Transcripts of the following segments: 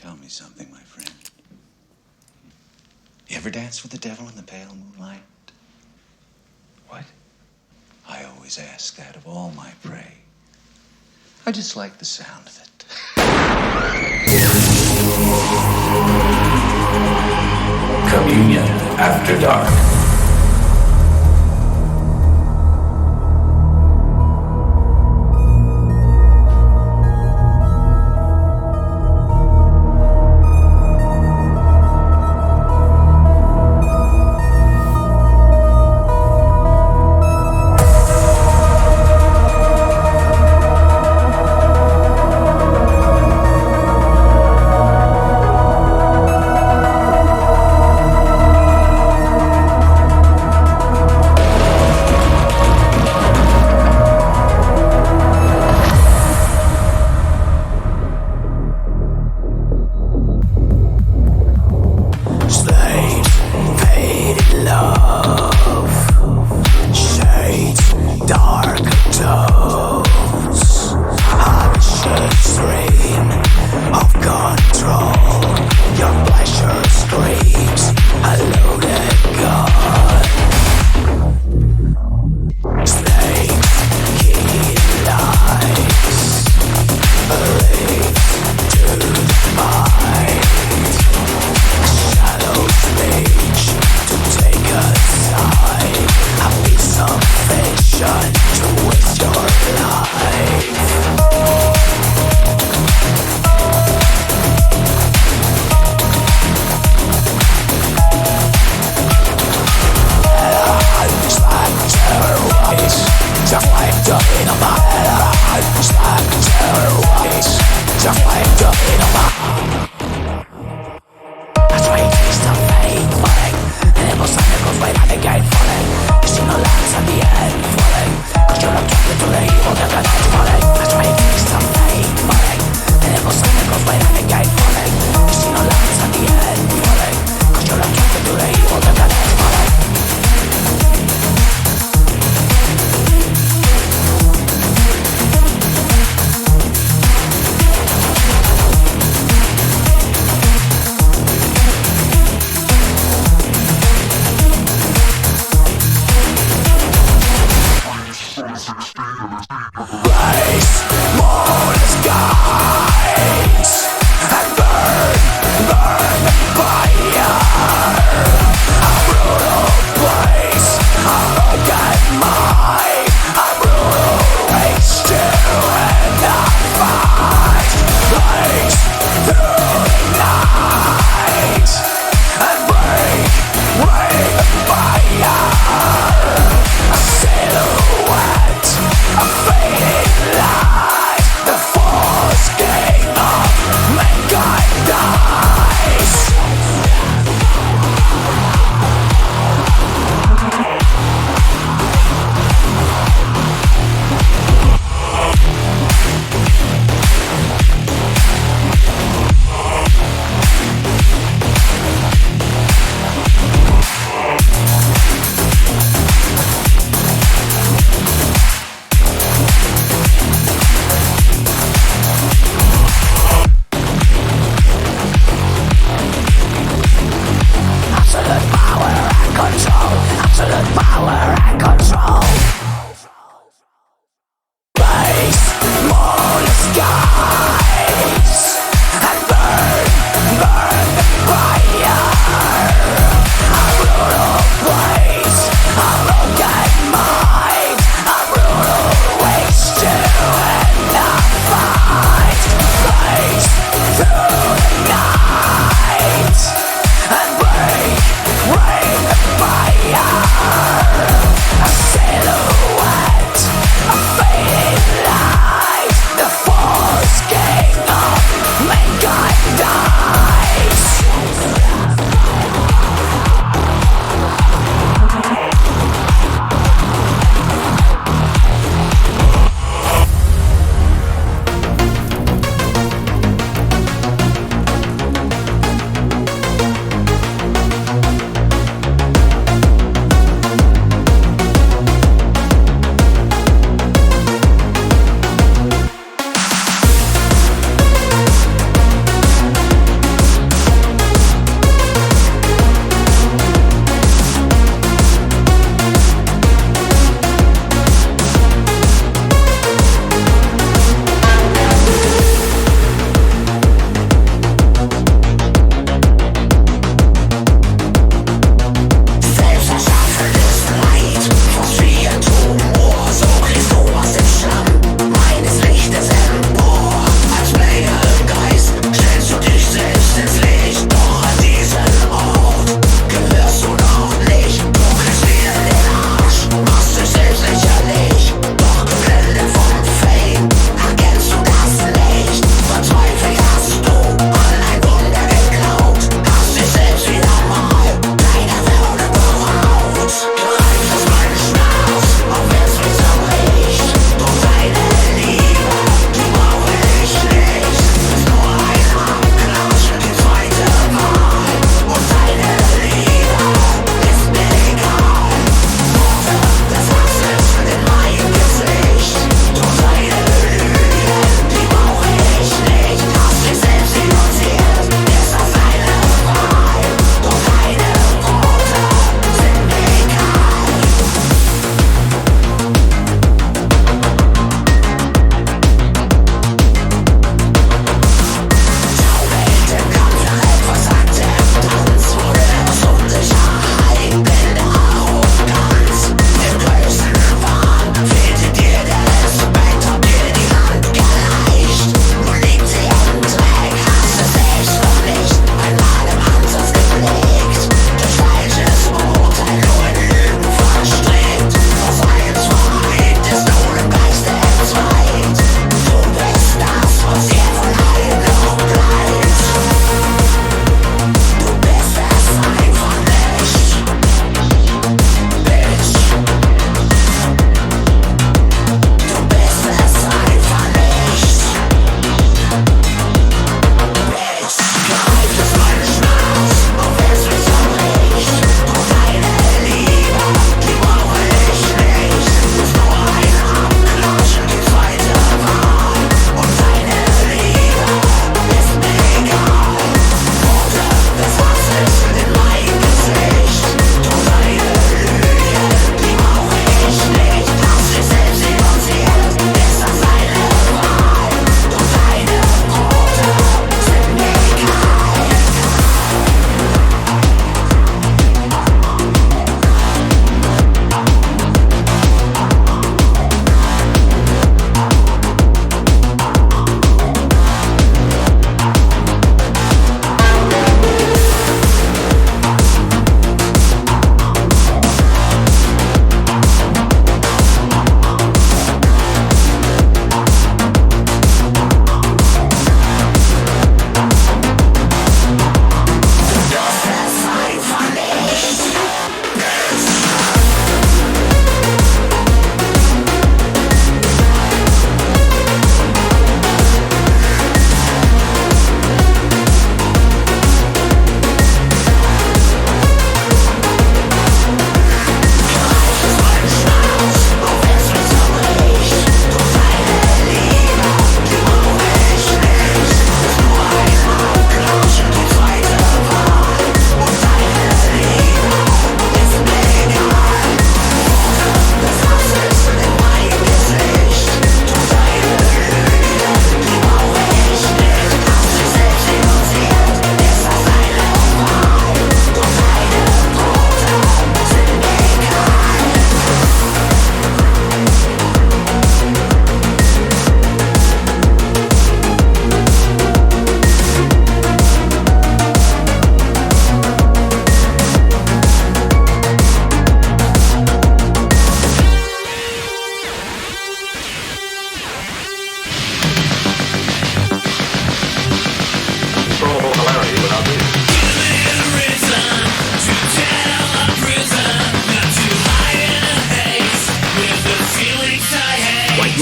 Tell me something, my friend. You ever dance with the devil in the pale moonlight? What? I always ask that of all my prey. I just like the sound of it. Communion After Dark.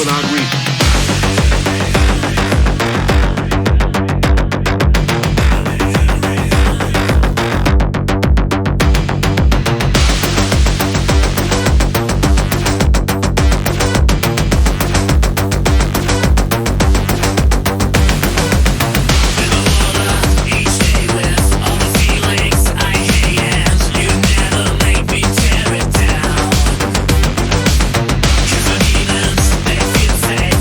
without reason. Say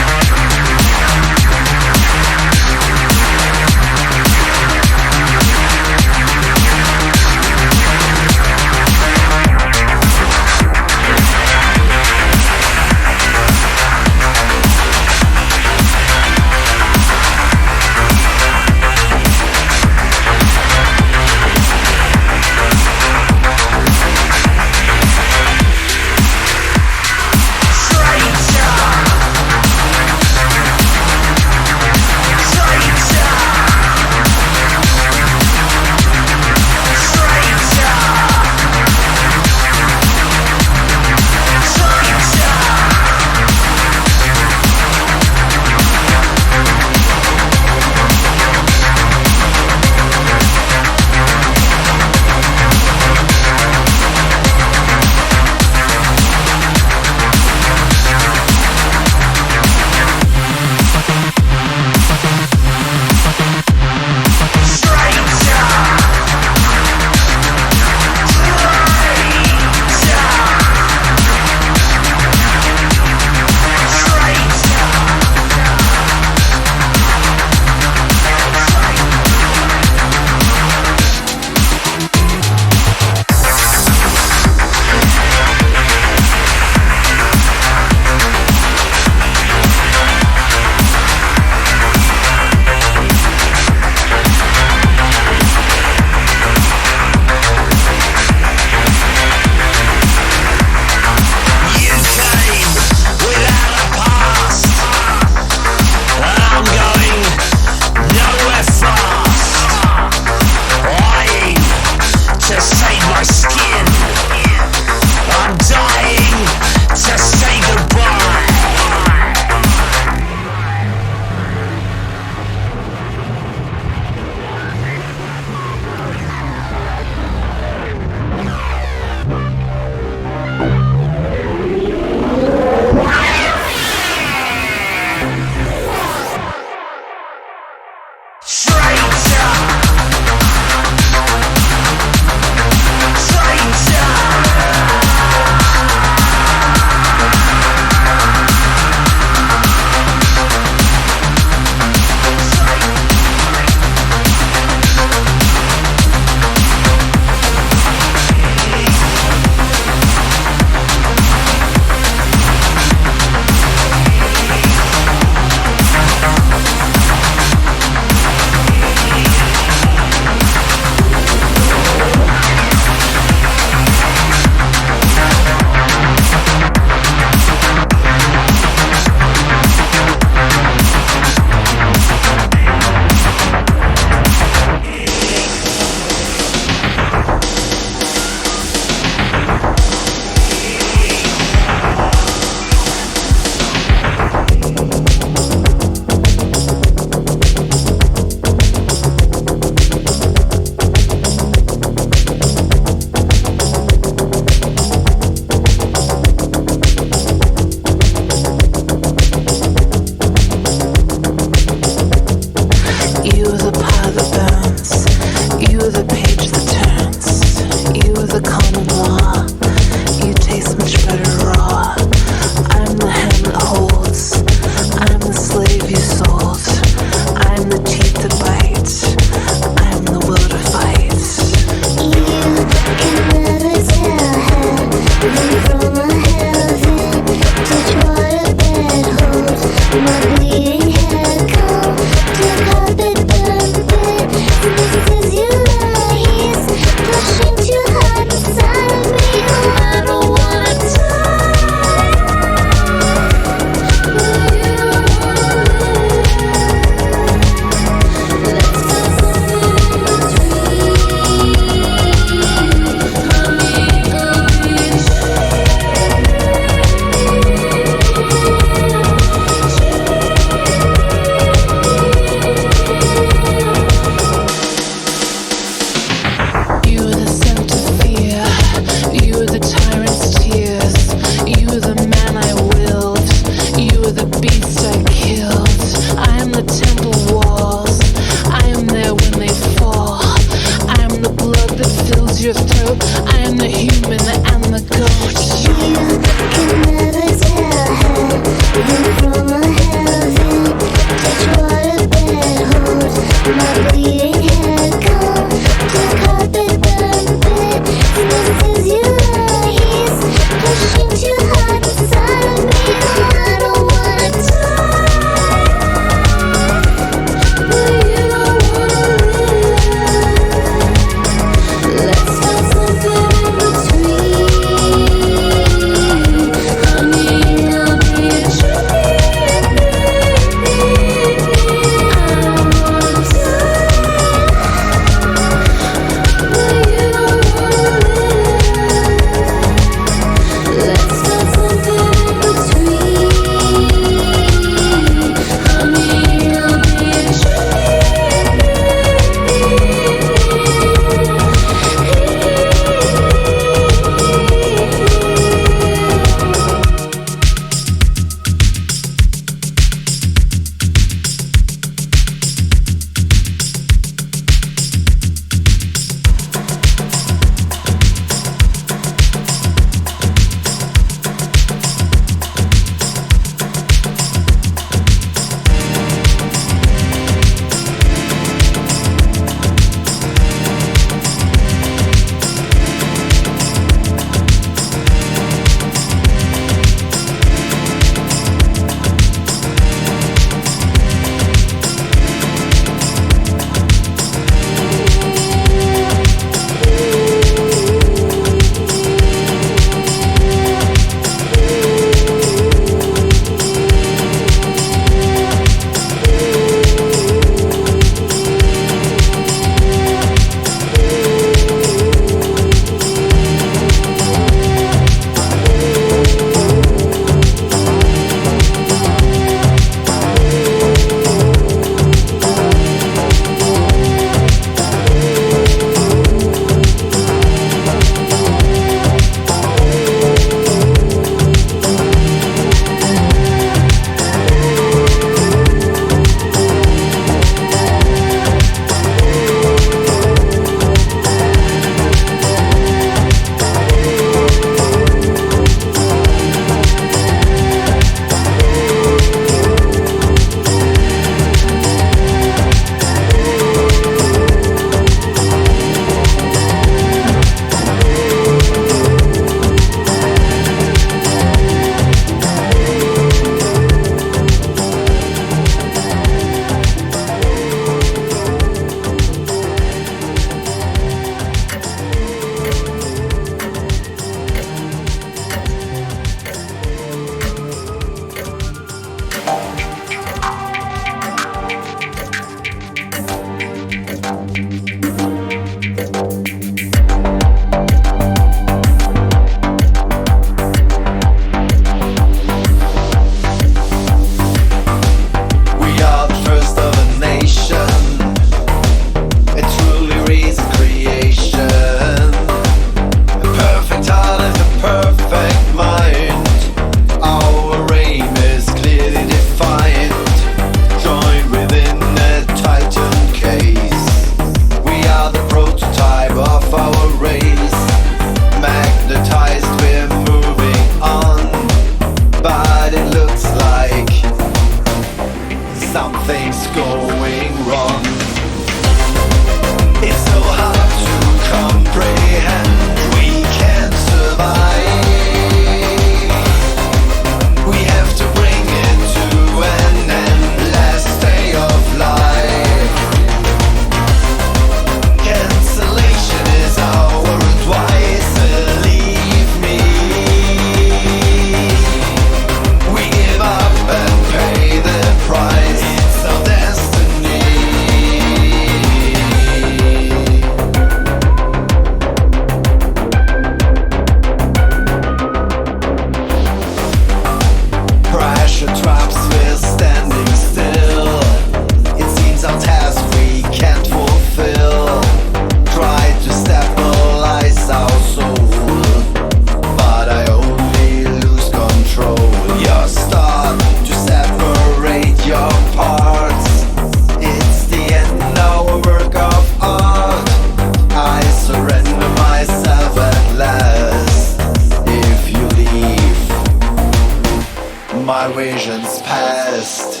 my visions past.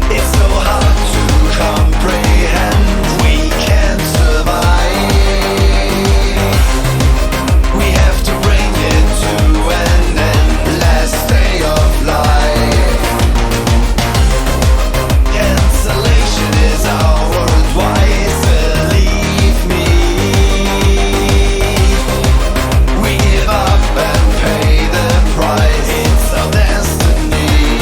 It's so hard to comprehend. We can't survive. We have to bring it to an end. Last day of life. Cancellation is our advice. Believe me. We give up and pay the price. It's our destiny.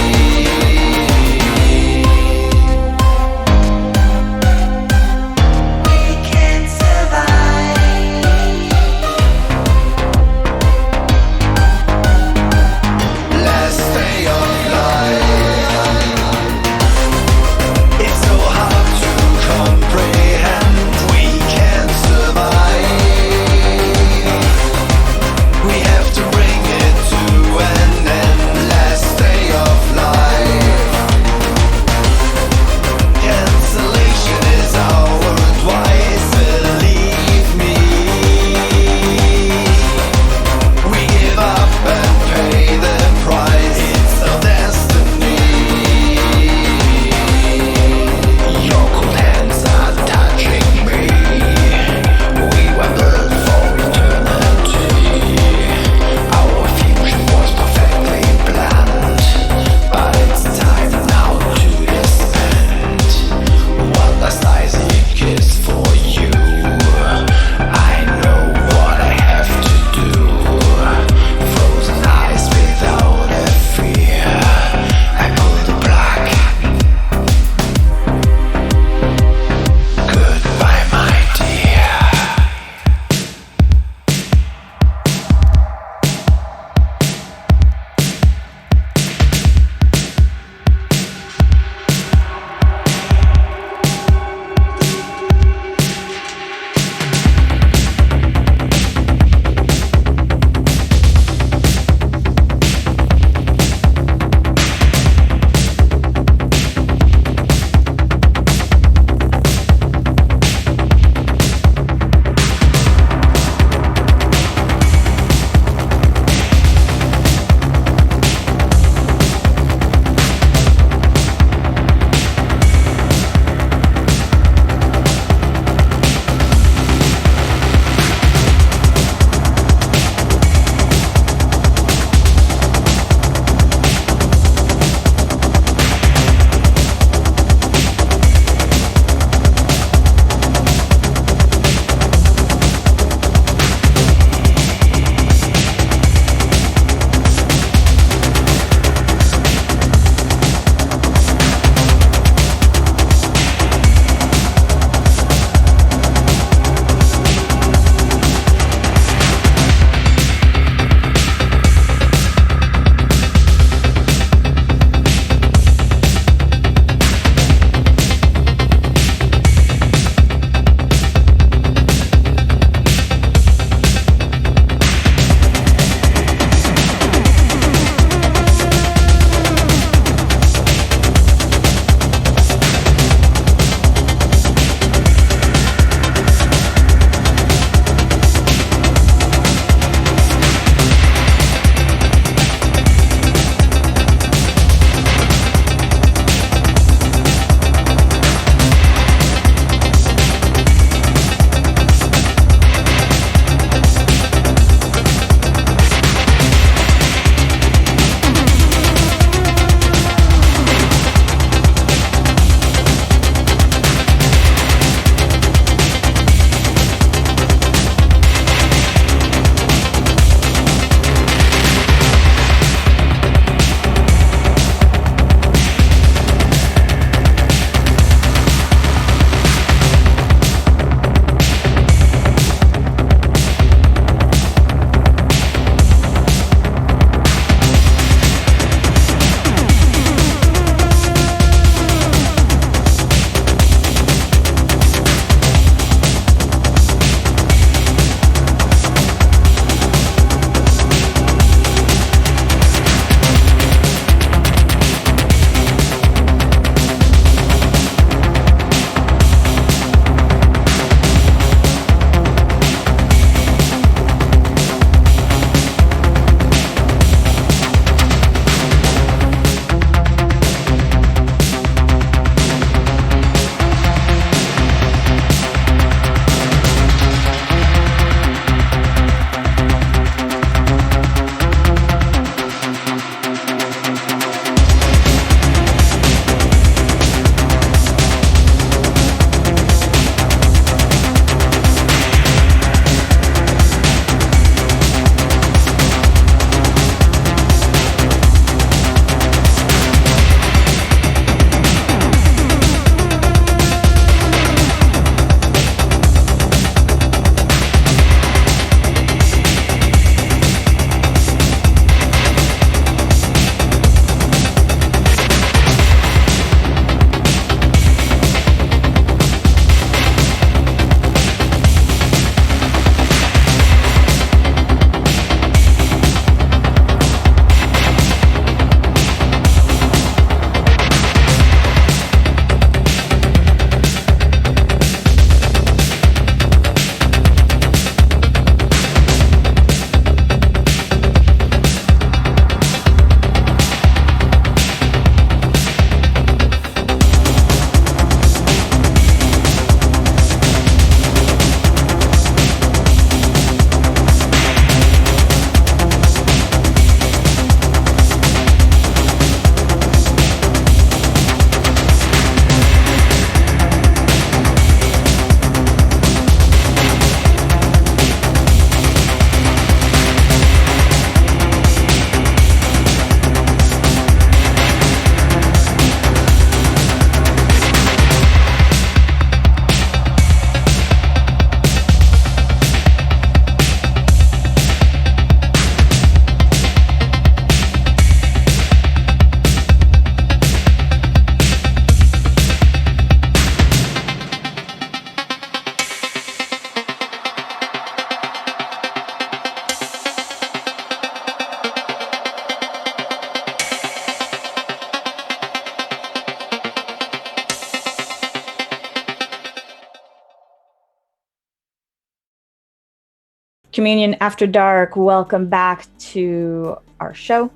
Communion After Dark, welcome back to our show.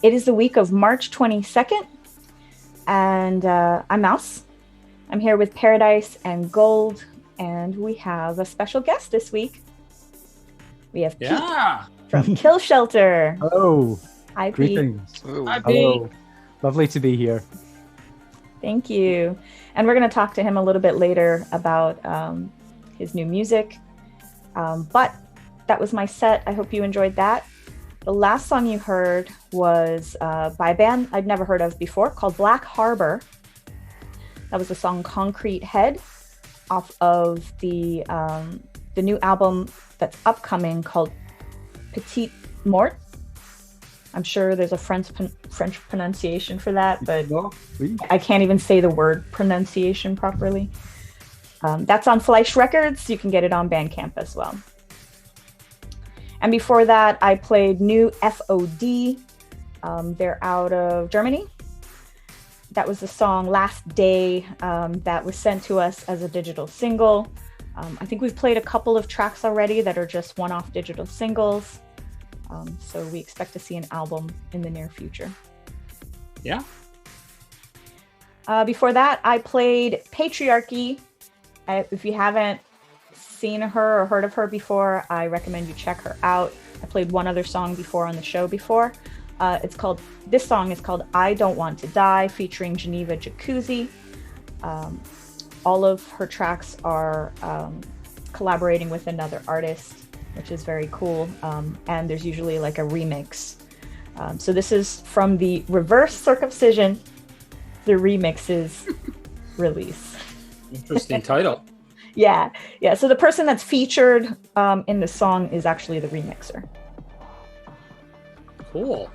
It is the week of March 22nd, and I'm Mouse. I'm here with Paradise and Gold, and we have a special guest this week. We have Pete from Kill Shelter. Hello. Hi, Pete. Greetings. Hi, Pete. Hello. Lovely to be here. Thank you. And we're going to talk to him a little bit later about his new music. But that was my set. I hope you enjoyed that. The last song you heard was by a band I'd never heard of before called Black Harbor. That was the song Concrete Head off of the new album that's upcoming called Petite Mort. I'm sure there's a French pronunciation for that, but I can't even say the word pronunciation properly. That's on Fleisch Records. You can get it on Bandcamp as well. And before that, I played new FOD. They're out of Germany. That was the song Last Day that was sent to us as a digital single. I think we've played a couple of tracks already that are just one-off digital singles. So we expect to see an album in the near future. Yeah. Before that, I played Patriarchy. If you haven't seen her or heard of her before, I recommend you check her out. I played one other song before on the show before. This song is called I Don't Want to Die, featuring Geneva Jacuzzi. All of her tracks are collaborating with another artist, which is very cool. And there's usually like a remix. So this is from the Reverse Circumcision, the remixes release. Interesting title. Yeah. So the person that's featured in the song is actually the remixer. Cool.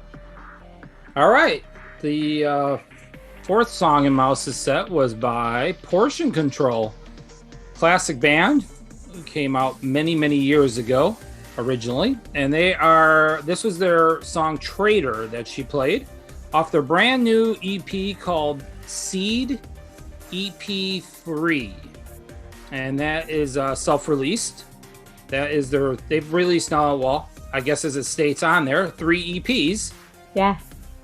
All right. The fourth song in Mouse's set was by Portion Control. Classic band. Came out many, many years ago originally. And this was their song Traitor that she played off their brand new EP called Seed EP3. And that is self-released. That is they've released now, well, I guess as it states on there, 3 EPs. Yeah.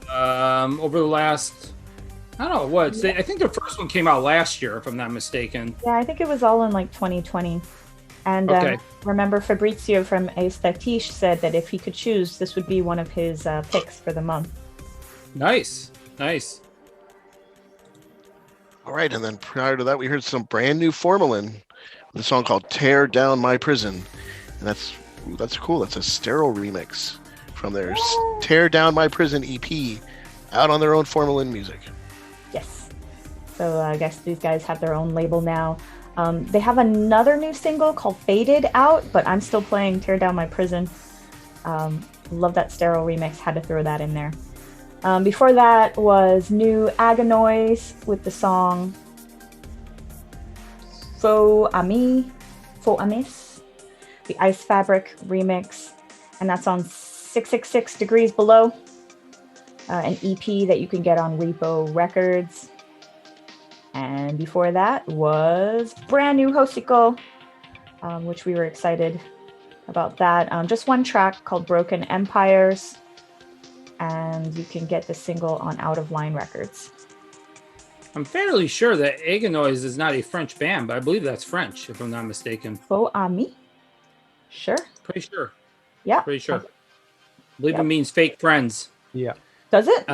Over the last, I don't know what, I think the first one came out last year, if I'm not mistaken. Yeah, I think it was all in like 2020. And okay. Remember Fabrizio from Estatiche said that if he could choose, this would be one of his picks for the month. Nice. All right, and then prior to that, we heard some brand new Formalin with a song called "Tear Down My Prison," and that's cool. That's a sterile remix from their "Tear Down My Prison" EP, out on their own Formalin music. Yes. So I guess these guys have their own label now. They have another new single called "Faded" out, but I'm still playing "Tear Down My Prison." Love that sterile remix. Had to throw that in there. Before that was new Aganoise with the song Faux Amis, the Ice Fabric remix, and that's on 666 Degrees Below, an EP that you can get on Repo Records. And before that was brand new Hocico, which we were excited about that. Just one track called Broken Empires. And you can get the single on Out of Line Records. I'm fairly sure that Aganoise is not a French band, but I believe that's French, if I'm not mistaken. Faux Amis? Sure. Pretty sure. Yeah. Pretty sure. I believe it means fake friends. Yeah. Does it?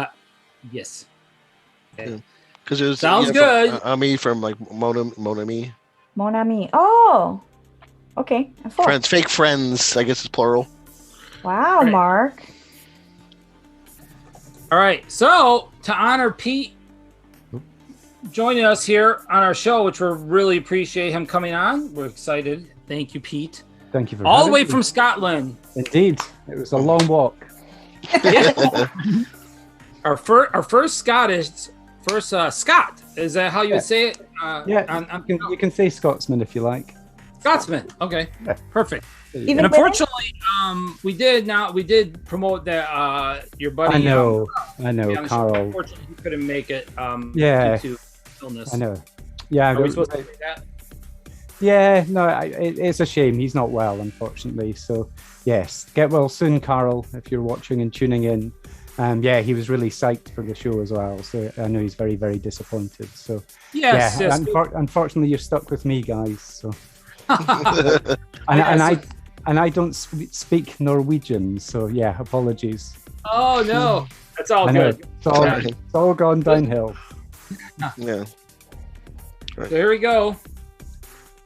Yes. Okay. Because it was sounds good. Ami from like Mon Ami. Mon Ami. Oh. Okay. Friends, fake friends. I guess it's plural. Wow, right. Mark. All right, so to honor Pete joining us here on our show, which we really appreciate him coming on. We're excited. Thank you, Pete. Thank you for all the way me. from Scotland. Indeed, it was a long walk. Our first Scott. Is that how you would say it? You can say Scotsman if you like. Scotsman. Okay, perfect. Even and unfortunately, we did promote that your buddy. I know, Carl. Unfortunately, he couldn't make it. Due to illness. I know. Yeah. Are we supposed to say that? Yeah, no, it's a shame. He's not well, unfortunately. So, yes, get well soon, Carl, if you're watching and tuning in. Yeah, he was really psyched for the show as well. So I know he's very, very disappointed. So, Yes, yeah, yes. unfortunately, you're stuck with me, guys. So, and I don't speak Norwegian. So, yeah, apologies. Oh no, that's all I know, good. it's all gone downhill. Yeah. So here we go.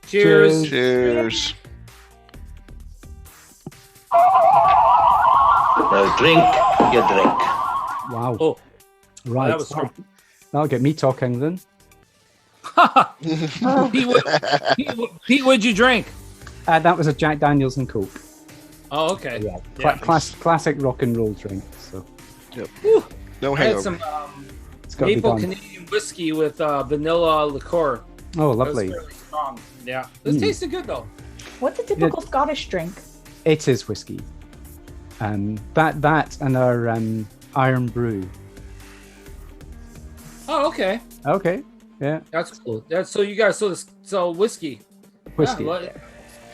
Cheers. Cheers. Drink, you drink. Wow. Oh, Right. that was strong. That'll get me talking then. Pete, what'd you drink? That was a Jack Daniels and Coke. Oh, okay. Yeah, Yeah. classic rock and roll drink. So Yep. Whew. No I had hangover. some it's got to be maple done. Canadian whiskey with vanilla liqueur. Oh, That was lovely. really strong. Yeah, it tasted good though. What's a typical Scottish drink? It is whiskey. That and our Iron Brew. Oh, okay. Okay. Yeah, That's cool. That's so you guys sell whiskey. whiskey. Yeah,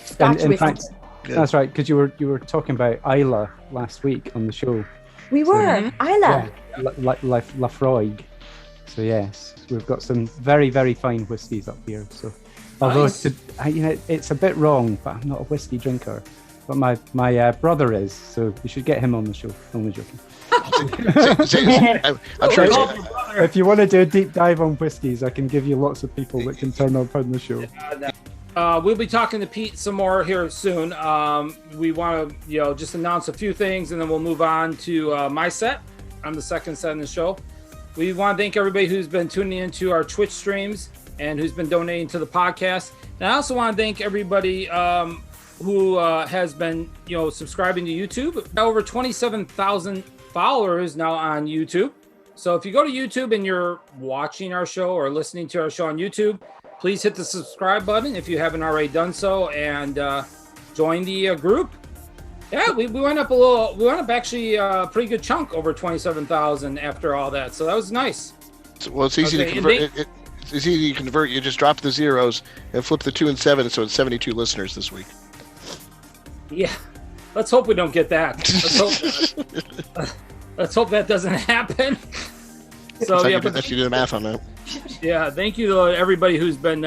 Scotch in whiskey. fact, that's right. Because you were talking about Isla last week on the show. We were. Isla. Lafroig. So yes, we've got some very, very fine whiskies up here. So, although Nice. it's a bit wrong, but I'm not a whiskey drinker. But my brother is, so you should get him on the show. Only joking. I'm sure it's, If you want to do a deep dive on whiskies, I can give you lots of people that can turn up on the show. We'll be talking to Pete some more here soon. We want to, just announce a few things, and then we'll move on to my set. I'm the second set in the show. We want to thank everybody who's been tuning into our Twitch streams and who's been donating to the podcast. And I also want to thank everybody who has been, subscribing to YouTube. Over 27,000 followers now on YouTube. So if you go to YouTube and you're watching our show or listening to our show on YouTube, please hit the subscribe button if you haven't already done so, and join the group. Yeah, we went up actually a pretty good chunk, over 27,000 after all that. So that was nice. well, it's easy to Okay, convert. It's easy to convert. You just drop the zeros and flip the 2 and 7, so it's 72 listeners this week. Yeah, let's hope we don't get that. Let's hope that doesn't happen. So yeah, That's you do the math on that. yeah, thank you to everybody who's been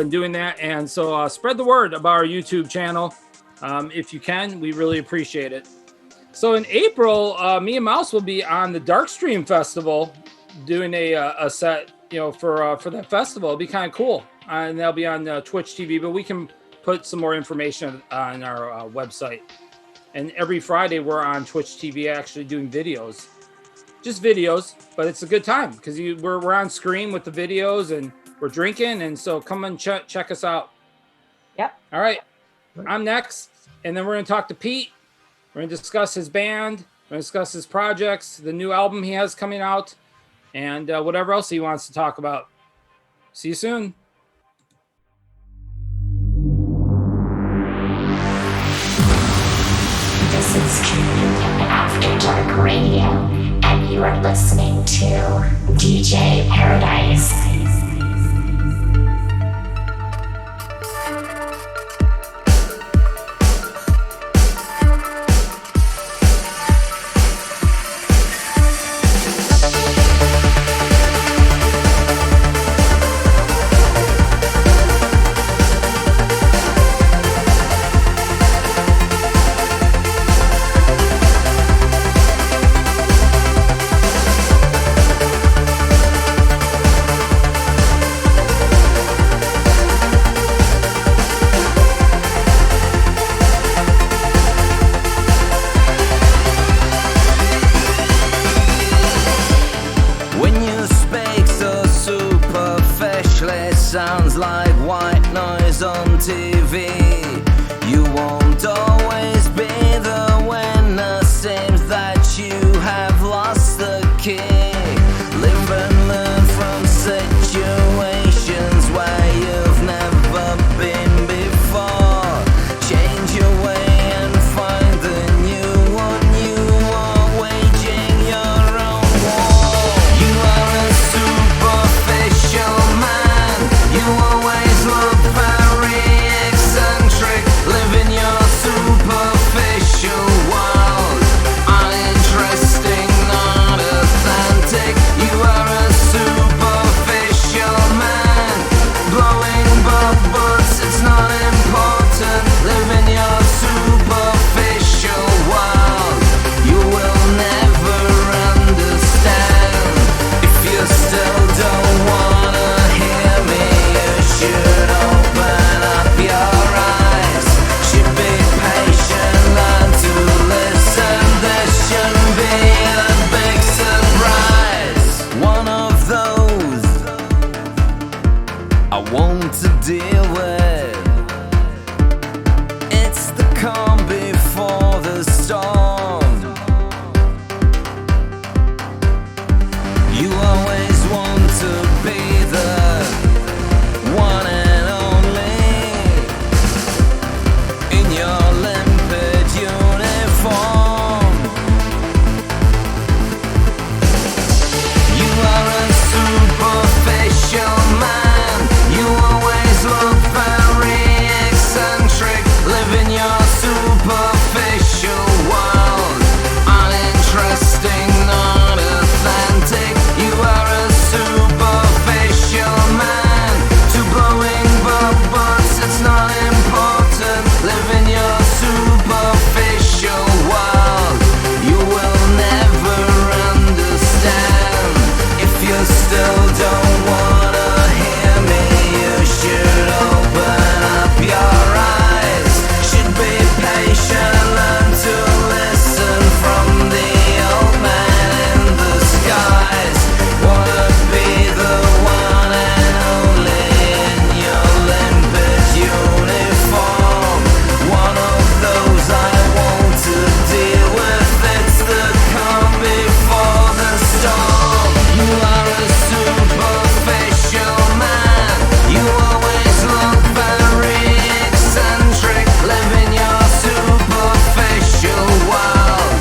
doing that, and so spread the word about our YouTube channel if you can. We really appreciate it. So in April, me and Mouse will be on the Darkstream Festival doing a set, for that festival. It'll be kind of cool, and that'll be on Twitch TV. But we can put some more information on our website. And every Friday we're on Twitch TV actually doing videos. Just videos, but it's a good time because we're on screen with the videos and we're drinking, and so come and check us out. Yep. All right, I'm next, and then we're gonna talk to Pete. We're gonna discuss his band. We're gonna discuss his projects, the new album he has coming out, and whatever else he wants to talk about. See you soon. This is Communion After Dark Radio, and you are listening to DJ Paradise. When you speak so superficially, sounds like white noise on TV. You won't always be the winner, seems that you have lost the key. Live and learn from situations where you've never been before. Change your way and find the new one. You are waging your own war. You are a superficial man. You always look very You always want to be the one and only in your limpid uniform. You are a superficial man. You always look very eccentric. Live in your superficial world. Uninteresting, not authentic. You are a superficial man. To blowing bubbles, it's not important. Live in your superficial world. You will never understand. If you still don't wanna hear me, you should open up your eyes. Should be patient, learn to listen from the old man in the skies. Wanna be the one and only in your limpid uniform. One of those I want to deal with. It's the calm before the storm. You are a superficial man. You always look very eccentric. Live in your superficial world.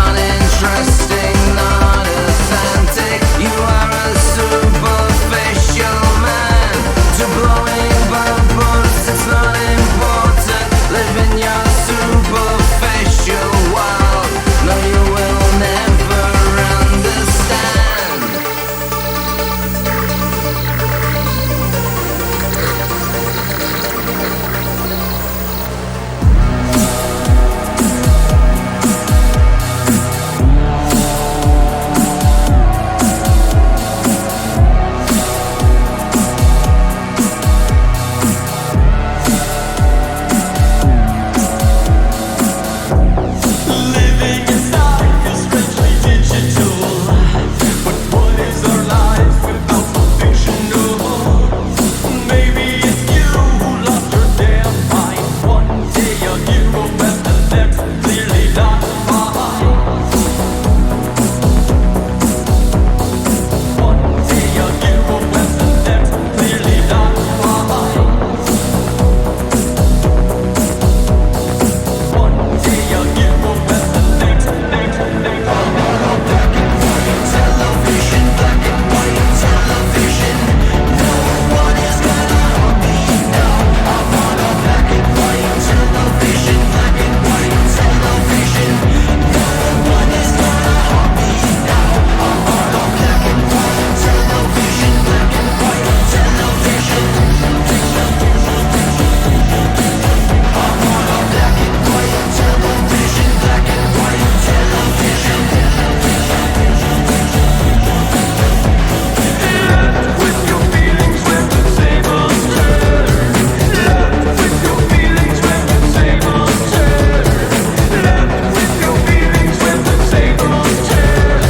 Uninteresting, not authentic. You are a superficial man. To blowing bubbles, it's not important. Live in your superficial world. No, you will never understand. Living inside is strangely digital. But what is our life without the fictional? Maybe it's you who lost your damn mind. One day a hero and the next clearly not mine. One day a hero and the next clearly not mine. One day a hero and the next. Television, black and white television. No one is gonna harm me now. I'm on a black and white television, black and white television. No one is gonna harm me now. I'm on a black and white television, black and white television. I'm on a black and white television, black and white television. With your feelings when the tables turn. With your feelings when the tables turn. With your feelings when the tables turn.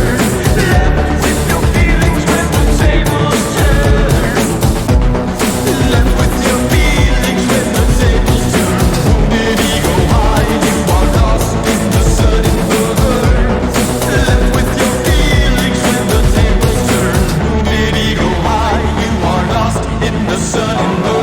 With your feelings when the tables turn. Left with your feelings when the tables turn. Wounded ego high, you are lost in the sudden burn. Left with your feelings when the tables turn. Wounded ego high, you are lost in the sudden burn.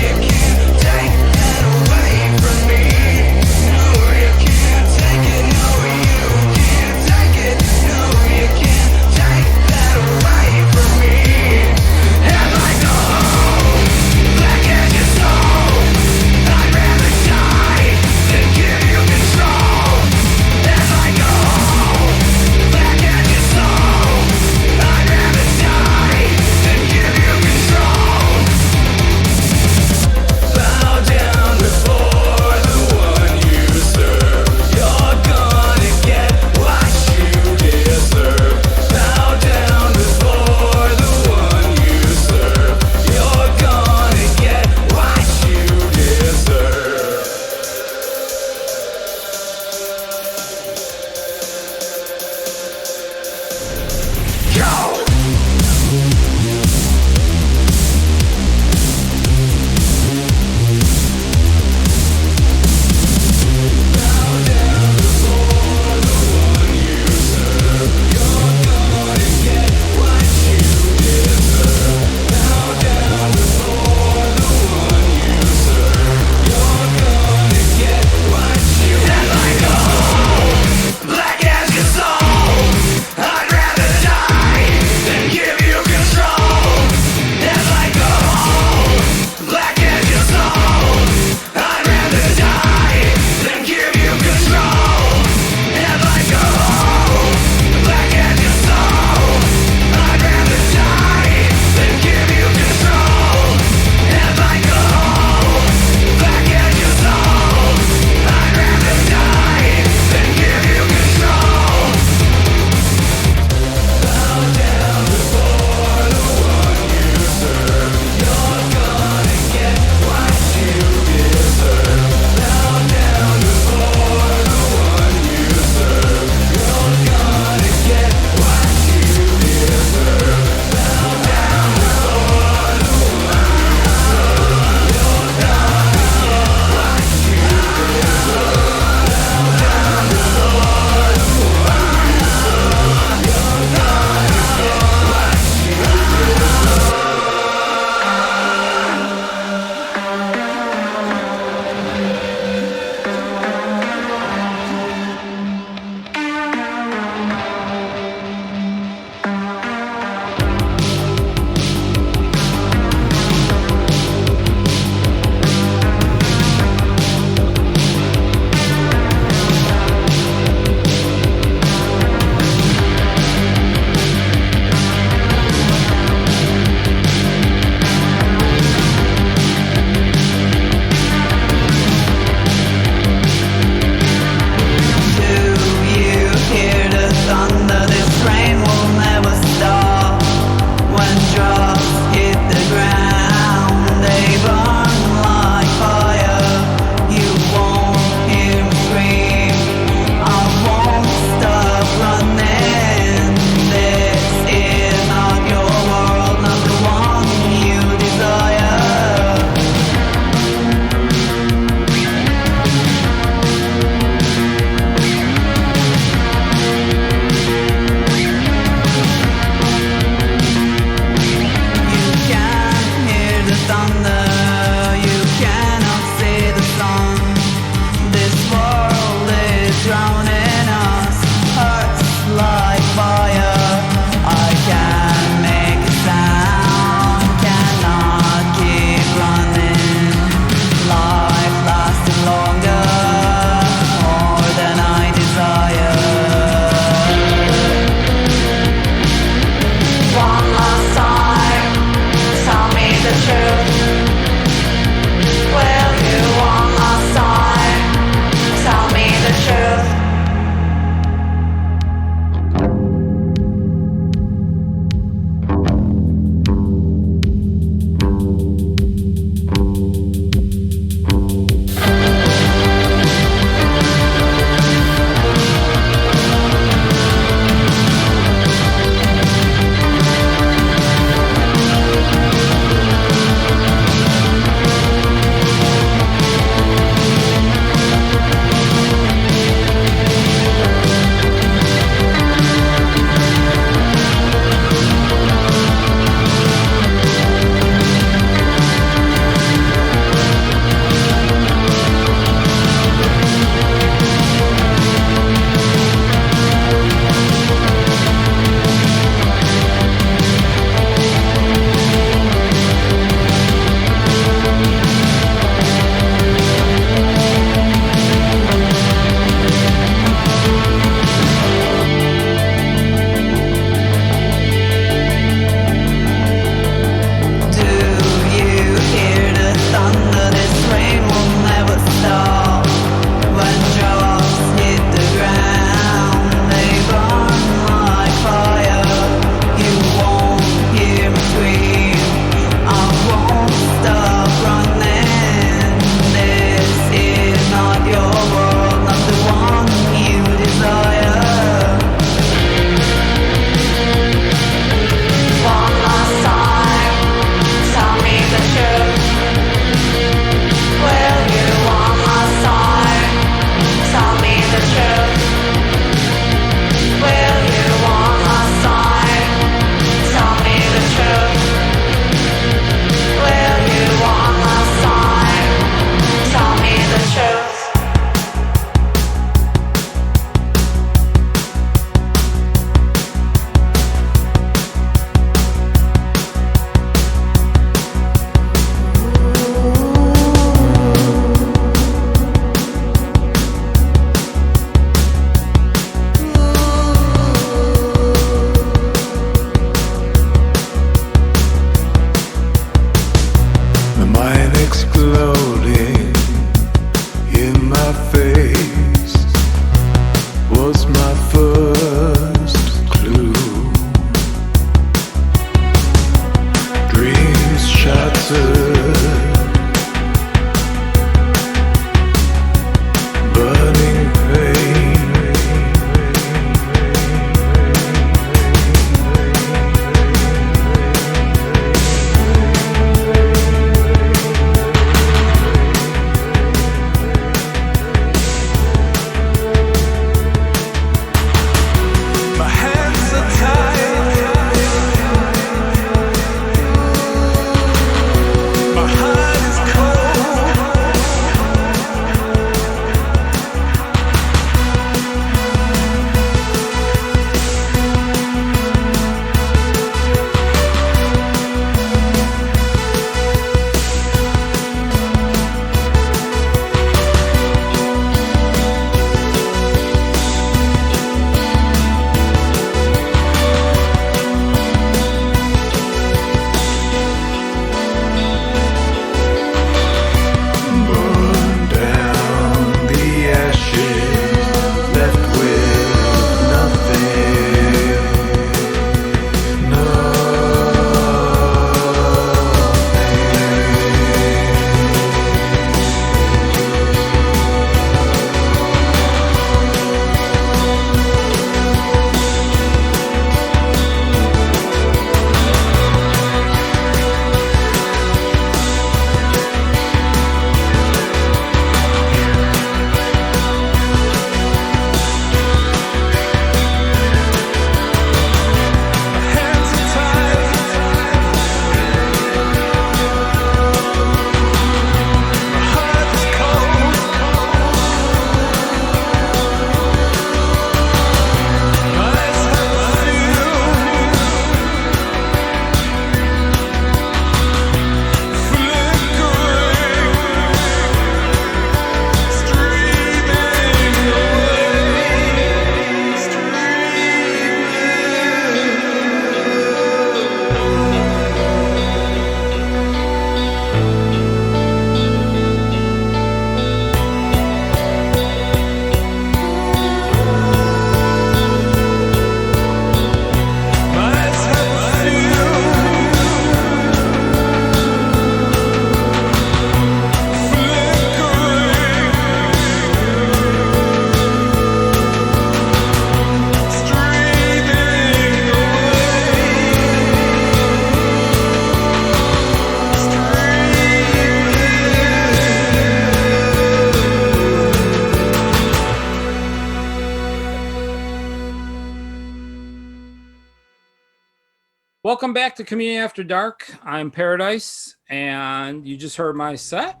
Welcome back to Community After Dark. I'm Paradise, and you just heard my set.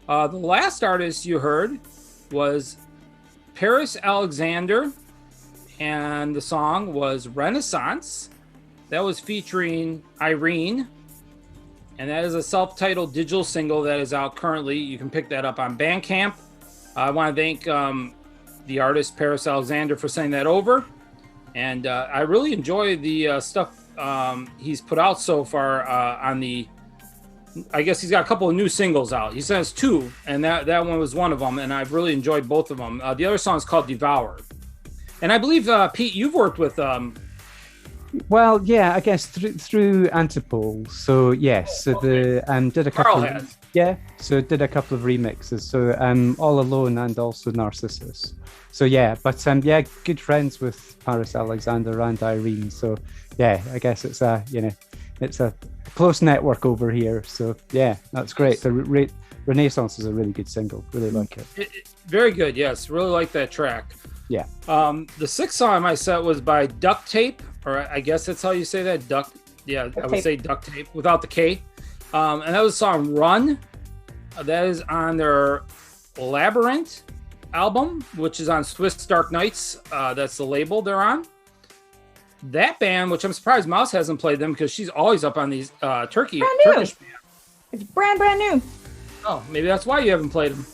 The last artist you heard was Paris Alexander, and the song was Renaissance. That was featuring Irene, and that is a self-titled digital single that is out currently. You can pick that up on Bandcamp. I want to thank the artist Paris Alexander for sending that over, and I really enjoy the stuff he's put out so far on the. I guess he's got a couple of new singles out. He says 2, and that one was one of them, and I've really enjoyed both of them. The other song is called Devour, and I believe Pete, you've worked with. Well, yeah, I guess through Antipole. So yes, so the did a couple. Carl has. Yeah, so did a couple of remixes. So All Alone and also Narcissus. So yeah, but yeah, good friends with Paris Alexander and Irene. So yeah, I guess it's a it's a close network over here. So yeah, that's great. The Renaissance is a really good single. Really like it. Very good. Yes, really like that track. Yeah. The 6th song on my set was by Duct Tape, or I guess that's how you say that. Duct. Yeah, I would say Duct Tape without the K. And that was the song Run. That is on their Labyrinth album, which is on Swiss Dark Nights. That's the label they're on. That band, which I'm surprised Mouse hasn't played them because she's always up on these Turkish bands. It's brand new. Oh, maybe that's why you haven't played them.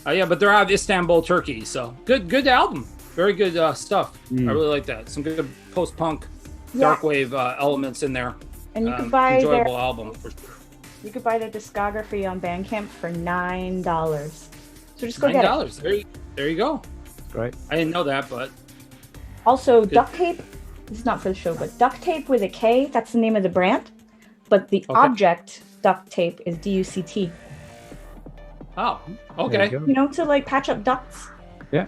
Yeah, but they're out of Istanbul, Turkey. So good album. Very good stuff. I really like that. Some good post-punk, dark wave elements in there. And you can buy enjoyable album for sure. You could buy their discography on Bandcamp for $9. So just go get it. There you go. Right. I didn't know that, but also good. Duct Tape. This is not for the show, but Duct Tape with a K. That's the name of the brand. But the object duct tape is DUCT. Oh, okay. To like patch up ducts. Yeah.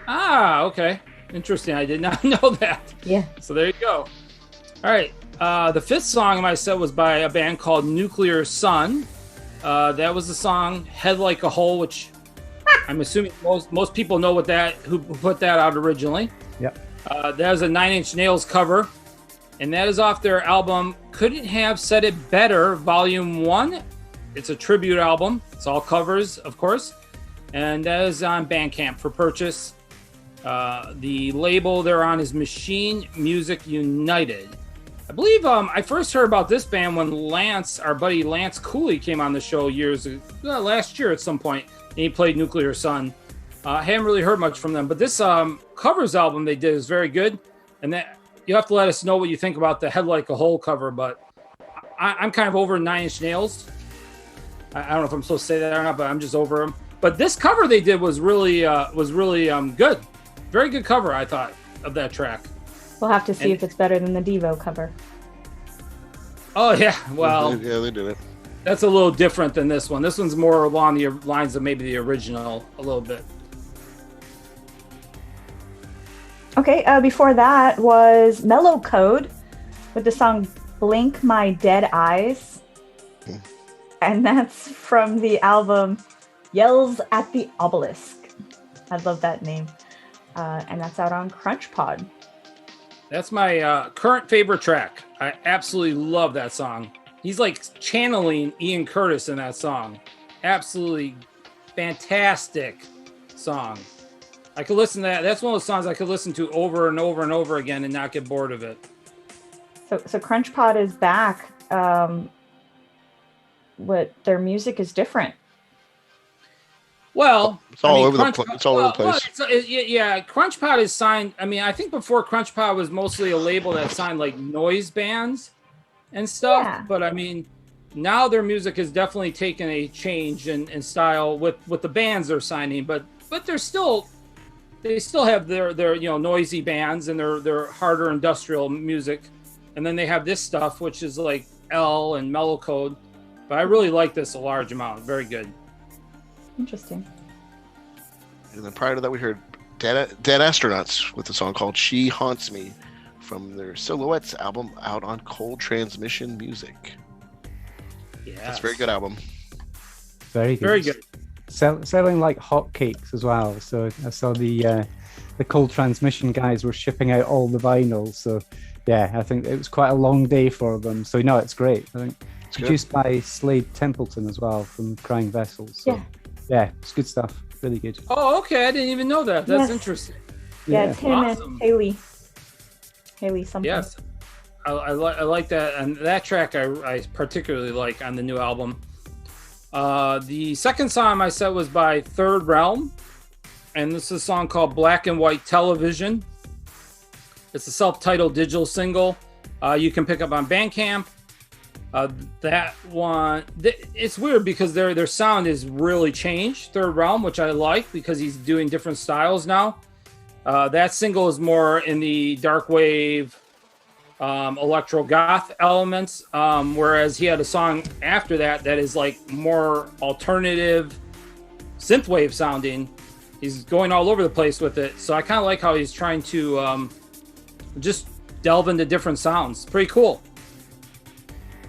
Ah, okay. Interesting. I did not know that. Yeah. So there you go. All right. The 5th song in my set was by a band called Nuclear Sun. That was the song Head Like a Hole, which I'm assuming most people know who put that out originally. Yep. That is a 9 Inch Nails cover, and that is off their album Couldn't Have Said It Better, Volume 1. It's a tribute album. It's all covers, of course, and that is on Bandcamp for purchase. The label they're on is Machine Music United. I believe I first heard about this band when our buddy Lance Cooley came on the show last year at some point, and he played Nuclear Sun. I haven't really heard much from them, but this covers album they did is very good, and that you have to let us know what you think about the Head Like a Hole cover, but I'm kind of over 9 Inch Nails. I don't know if I'm supposed to say that or not, but I'm just over them. But this cover they did was really good. Very good cover, I thought, of that track. We'll have to see if it's better than the Devo cover. Oh, yeah. Well, yeah, they did it. That's a little different than this one. This one's more along the lines of maybe the original a little bit. Okay, before that was Mellow Code with the song Blink My Dead Eyes. And that's from the album Yells at the Obelisk. I love that name. And that's out on CrunchPod. That's my current favorite track. I absolutely love that song. He's like channeling Ian Curtis in that song. Absolutely fantastic song. I could listen to that. That's one of those songs I could listen to over and over and over again and not get bored of it. So CrunchPod is back. Their music is different. Well, it's all over the place. Yeah, CrunchPod is signed. I mean, I think before CrunchPod was mostly a label that signed like noise bands and stuff. Yeah. But I mean, now their music has definitely taken a change in style with the bands they're signing. But they still have their noisy bands and their harder industrial music, and then they have this stuff which is like L and Mellow Code. But I really like this a large amount. Very good. Interesting. And then prior to that, we heard Dead Astronauts with a song called She Haunts Me from their Silhouettes album out on Cold Transmission Music. Yeah, that's a very good album. Very good. Very good. Selling like hotcakes as well. So I saw the the Cold Transmission guys were shipping out all the vinyls. So yeah, I think it was quite a long day for them. So no, it's great. I think it's produced by Slade Templeton as well from Crying Vessels. So, yeah, it's good stuff. Really good. Oh, okay. I didn't even know that. That's Yes. interesting. Yeah, it's him Awesome. and Haley. Haley something. Yes, I like that, and that track I particularly like on the new album. The second song I said was by Third Realm, and this is a song called Black and White Television. It's a self-titled digital single. You can pick up on Bandcamp. That one, it's weird because their sound is really changed. Third Realm, which I like because he's doing different styles now. That single is more in the dark wave, electro goth elements, whereas he had a song after that is like more alternative synthwave sounding. He's going all over the place with it, so I kind of like how he's trying to just delve into different sounds. Pretty cool.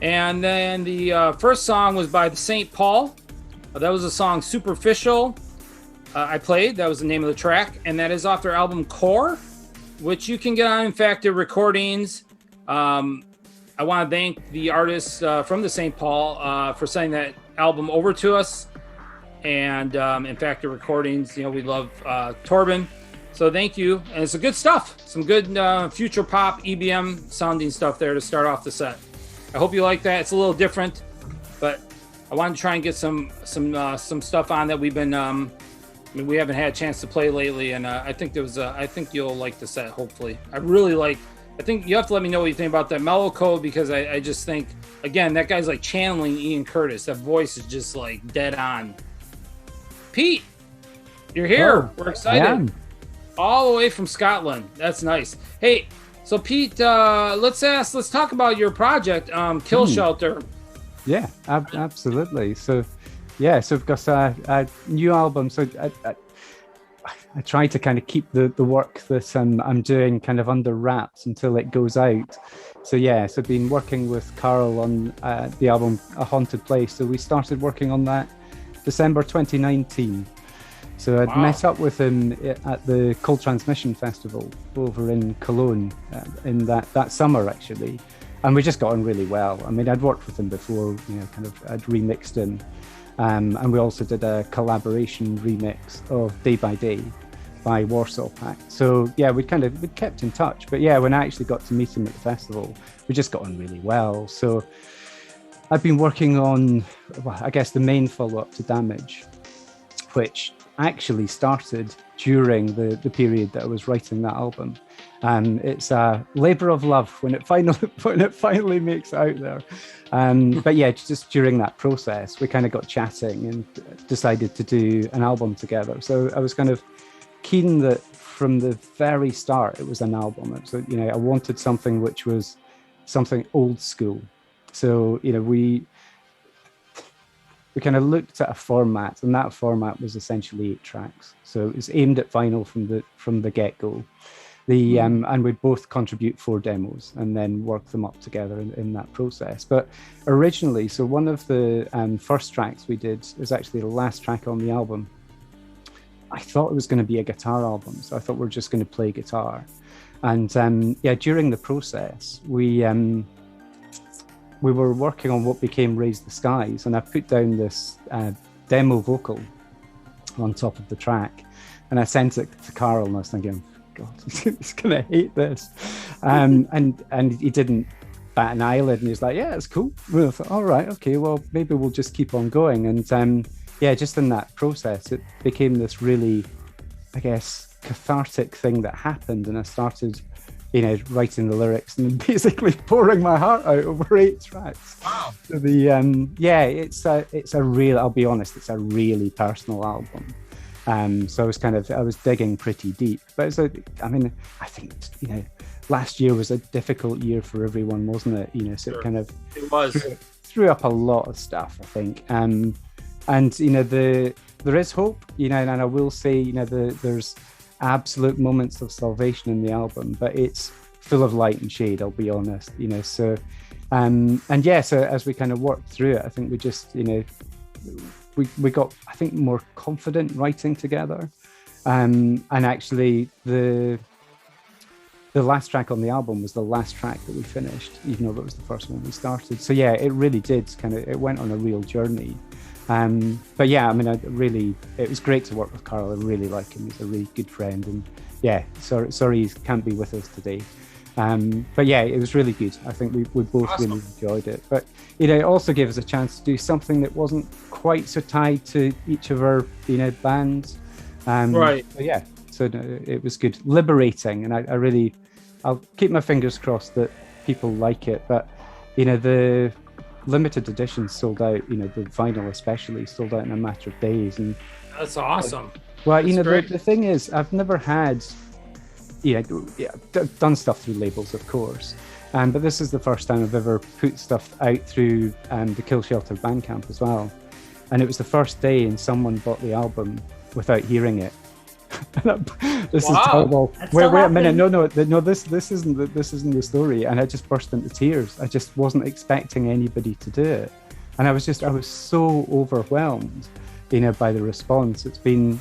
And then the first song was by the St. Paul. That was the song Superficial. I played. That was the name of the track, and that is off their album Core, which you can get on Infacted Recordings. I want to thank the artists from the St. Paul for sending that album over to us, and Infacted Recordings. You know, we love Torben, so thank you. And it's a good stuff. Some good future pop EBM sounding stuff there to start off the set. I hope you like that. It's a little different, but I wanted to try and get some stuff on that we've been. We haven't had a chance to play lately, and I think I think you'll like the set. Hopefully, I think you have to let me know what you think about that mellow code, because I just think, again, that guy's like channeling Ian Curtis. That voice is just like dead on. Pete, you're here. We're excited. All the way from Scotland. That's nice. Hey, so Pete, let's talk about your project, Kill Shelter. Yeah, absolutely. So we've got a new album. So I try to kind of keep the work that I'm doing kind of under wraps until it goes out. So I've been working with Carl on the album A Haunted Place. So we started working on that December 2019. So I'd met up with him at the Cold Transmission Festival over in Cologne in that summer, actually. And we just got on really well. I mean, I'd worked with him before, I'd remixed him. And we also did a collaboration remix of Day by Day by Warsaw Pact. So we kept in touch. But when I actually got to meet him at the festival, we just got on really well. So I've been working on, I guess, the main follow-up to Damage, which actually started during the period that I was writing that album. It's a labor of love when it finally makes it out there. But just during that process, we kind of got chatting and decided to do an album together. So I was kind of keen that from the very start, it was an album. It was, I wanted something which was something old school. So, we kind of looked at a format, and that format was essentially 8 tracks. So it was aimed at vinyl from the get-go. And we'd both contribute 4 demos and then work them up together in that process. But originally, so one of the first tracks we did is actually the last track on the album. I thought it was going to be a guitar album, so I thought we were just going to play guitar. And during the process, we were working on what became Raise the Skies, and I put down this demo vocal on top of the track, and I sent it to Carl, and I was thinking, God, he's gonna hate this, and he didn't bat an eyelid, and he was like, "Yeah, it's cool." Well, I thought, all right, okay, well, maybe we'll just keep on going, and just in that process, it became this really, I guess, cathartic thing that happened, and I started, writing the lyrics and basically pouring my heart out over 8 tracks. Wow. So it's a real, I'll be honest, it's a really personal album. So I was digging pretty deep, but I think, last year was a difficult year for everyone, wasn't it? So Sure. it was threw up a lot of stuff, I think. And there is hope, and I will say, there's absolute moments of salvation in the album, but it's full of light and shade, I'll be honest, so as we kind of worked through it, I think we just we got, I think, more confident writing together, And actually, the last track on the album was the last track that we finished, even though that was the first one we started. So yeah, it really did it went on a real journey. But yeah, I mean, it was great to work with Carl. I really like him. He's a really good friend. And yeah, sorry he can't be with us today. But yeah, it was really good. I think we both really enjoyed it. But it also gave us a chance to do something that wasn't quite so tied to each of our bands. Right. Yeah, so it was good, liberating, and I'll keep my fingers crossed that people like it. But the limited edition sold out. The vinyl especially sold out in a matter of days, and that's awesome. Well, the thing is, I've never had. Done stuff through labels, of course, but this is the first time I've ever put stuff out through the Kill Shelter Bandcamp as well, and it was the first day and someone bought the album without hearing it. This is terrible. Wait a minute, no, this isn't the story, and I just burst into tears. I just wasn't expecting anybody to do it, and I was so overwhelmed, by the response. It's been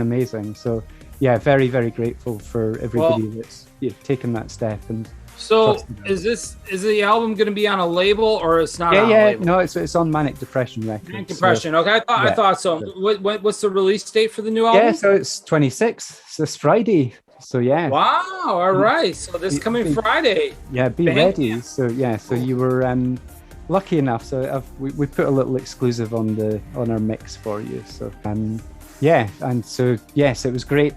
amazing. So. Yeah, very, very grateful for everybody that's taken that step. And so, is the album going to be on a label, or it's not? On a label? No, it's on Manic Depression Records. Manic Depression, so, okay. I thought so. What's the release date for the new album? Yeah, so it's 26th. It's this Friday. So yeah. Wow. All right. So this coming Friday. Yeah, be ready. So yeah. So you were lucky enough. So we put a little exclusive on our mix for you. So yeah, and so yes, it was great.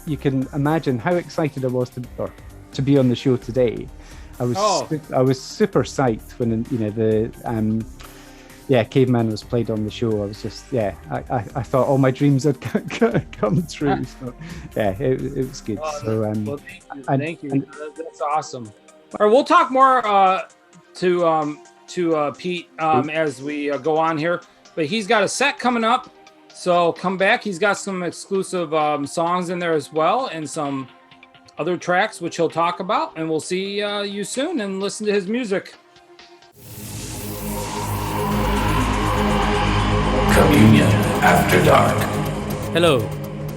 You can imagine how excited I was to be on the show today. I was super psyched when the Caveman was played on the show. I was just I thought all my dreams had come true. So yeah, it was good. Thank you. That's awesome. All right, we'll talk more to Pete as we go on here, but he's got a set coming up. So come back. He's got some exclusive songs in there as well, and some other tracks which he'll talk about. And we'll see you soon and listen to his music. Communion After Dark. Hello,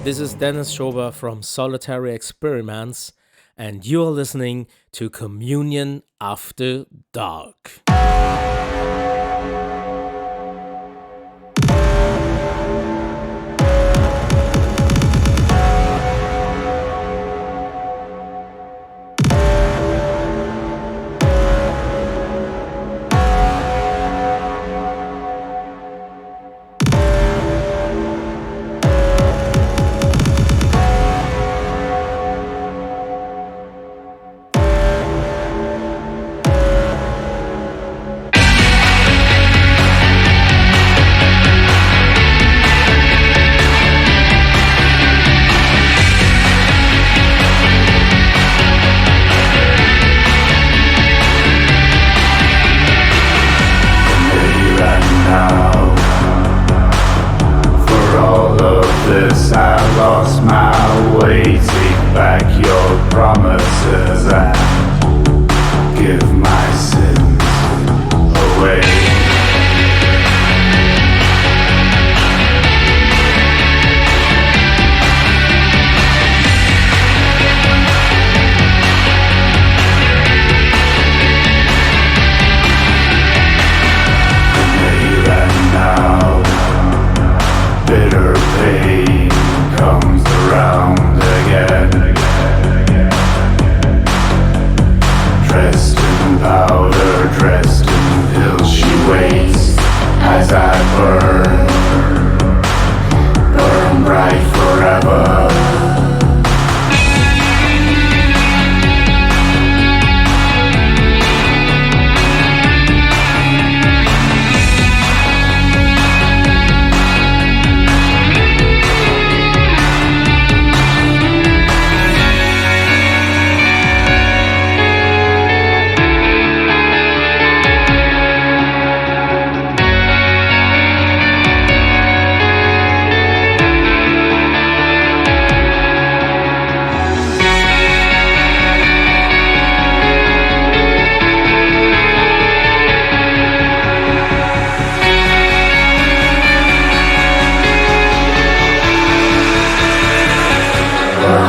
this is Dennis Schober from Solitary Experiments, and you are listening to Communion After Dark.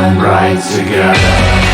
shine bright together.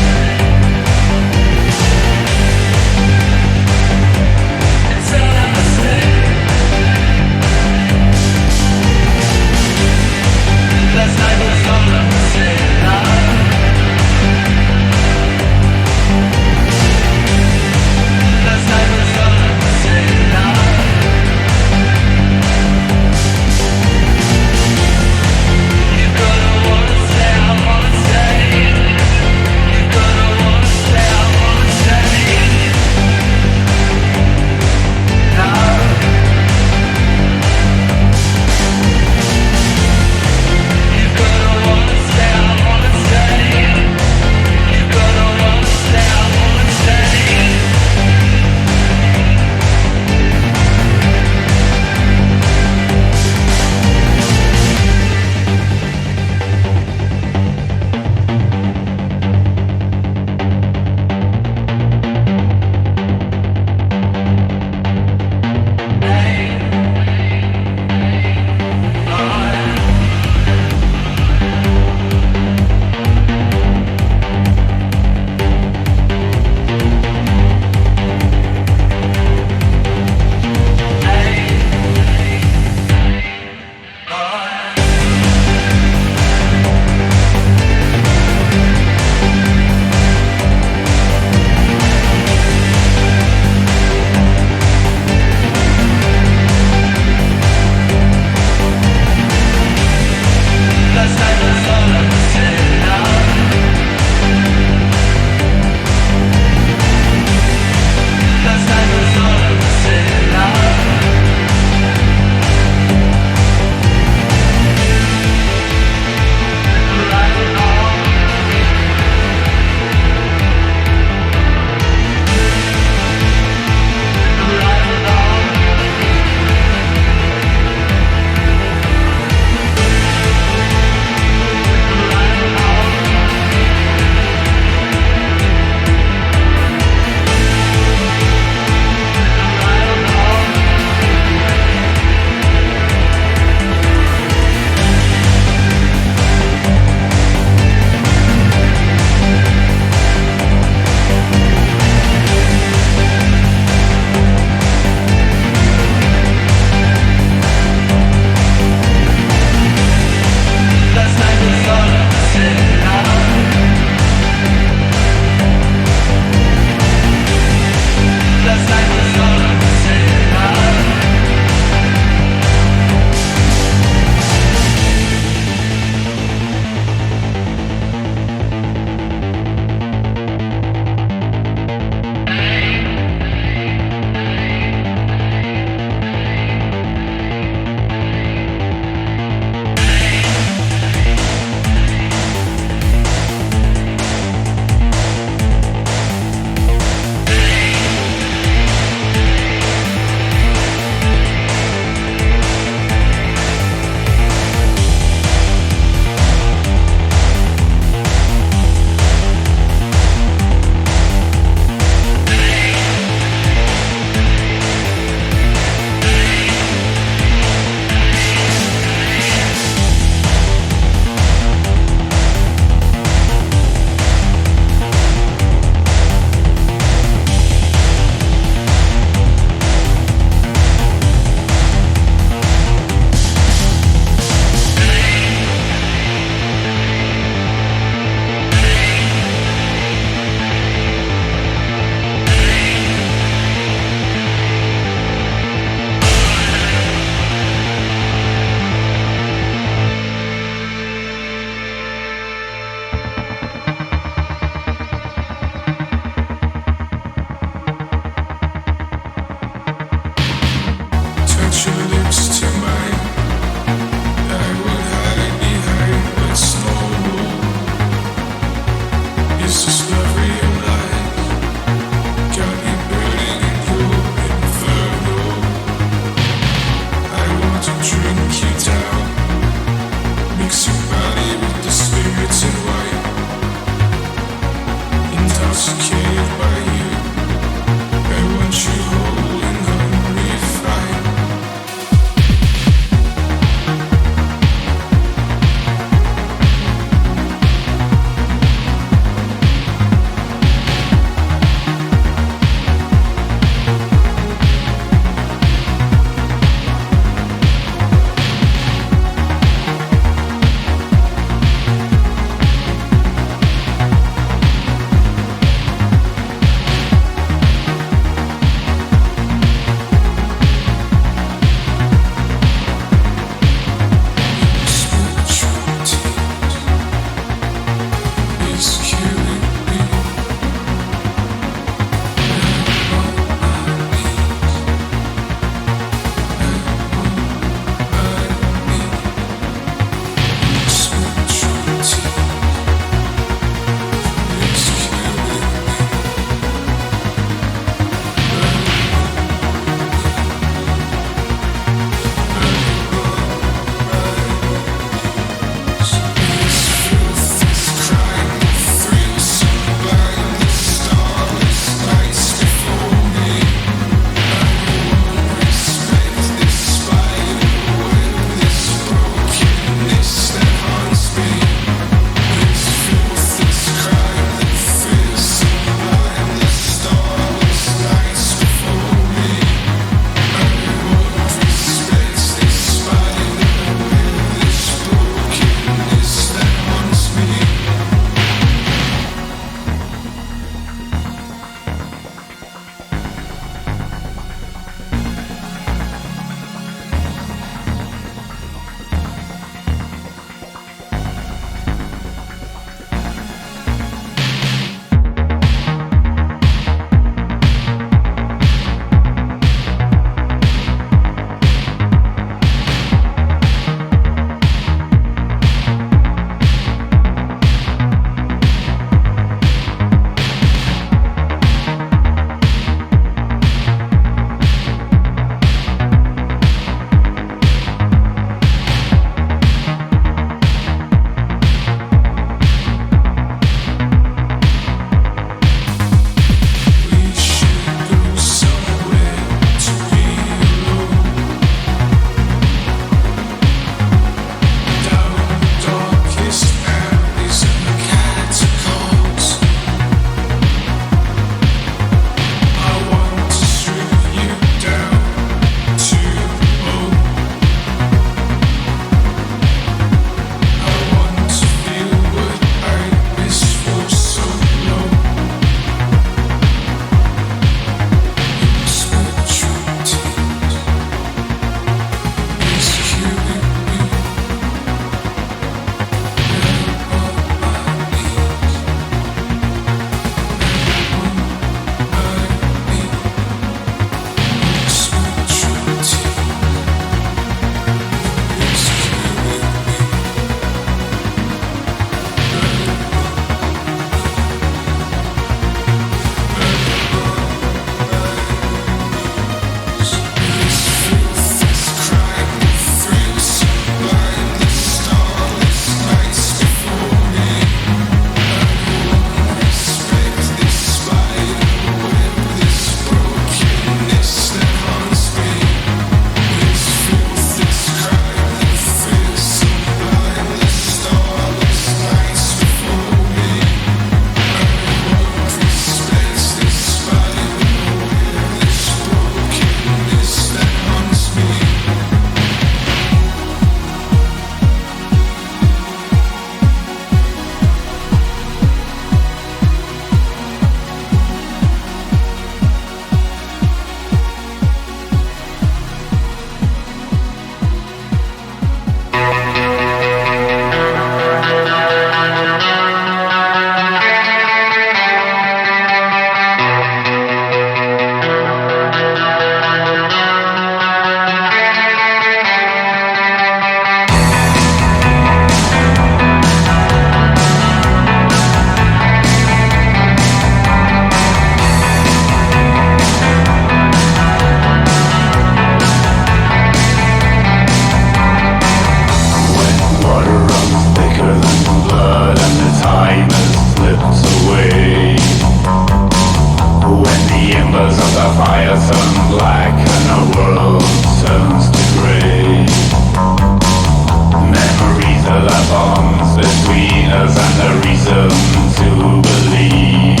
bonds between us and the reason to believe.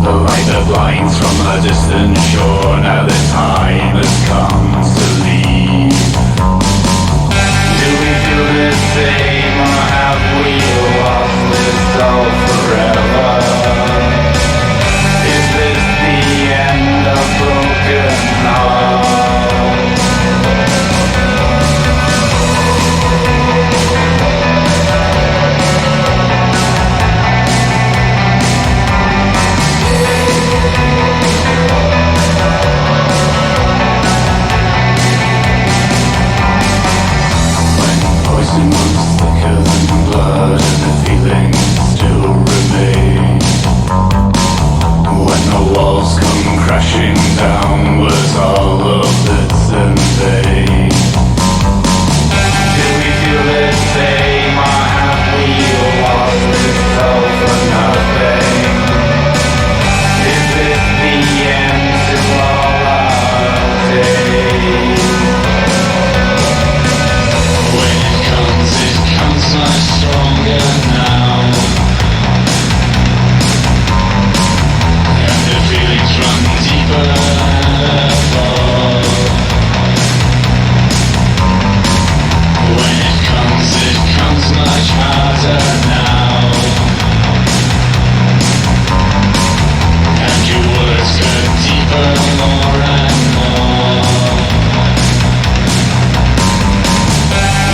The light that blinds from a distant shore, now the time has come to leave. Do we feel the same, or have we lost this all forever? Is this the end of broken hearts? Poison was thicker than blood and the feelings still remain. When the walls come crashing down, was all of this in vain? Do we feel the same, or have we lost this all for nothing? Is this the end to all our days? When it comes much stronger now, and the feelings run deeper above. When it comes much harder now, and your words cut deeper more and more.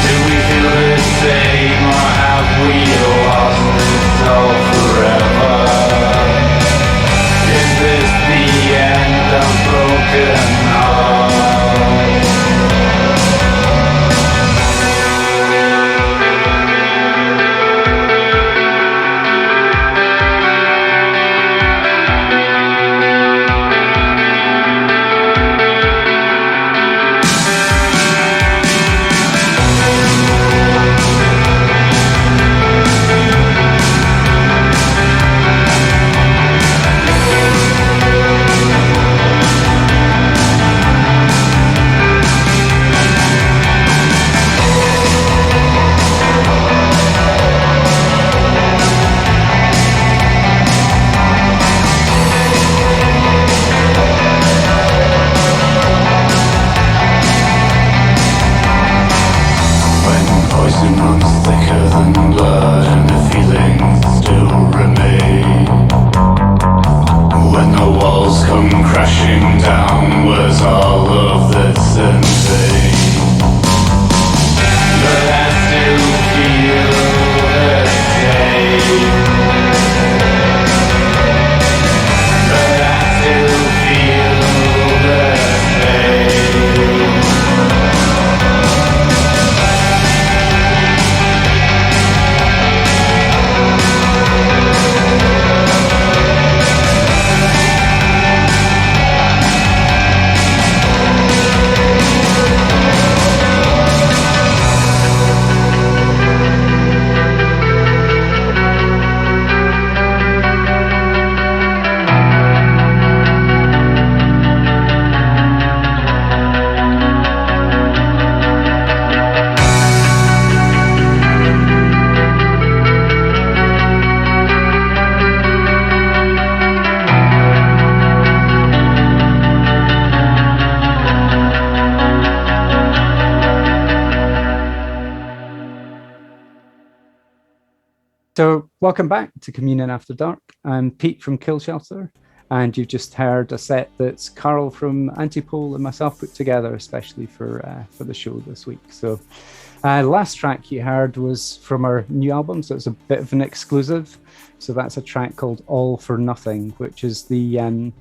Do we feel the same, or have we lost this all forever? Is this the end of broken hearts? Poison runs thicker than blood and the feelings still remain. When the walls come crashing down, was all of this in vain? But I still feel the same. But I still feel the same. So, welcome back to Communion After Dark. I'm Pete from Kill Shelter, and you've just heard a set that's Carl from Antipole and myself put together, especially for the show this week. So, last track you heard was from our new album, so it's a bit of an exclusive. So that's a track called All for Nothing, which is the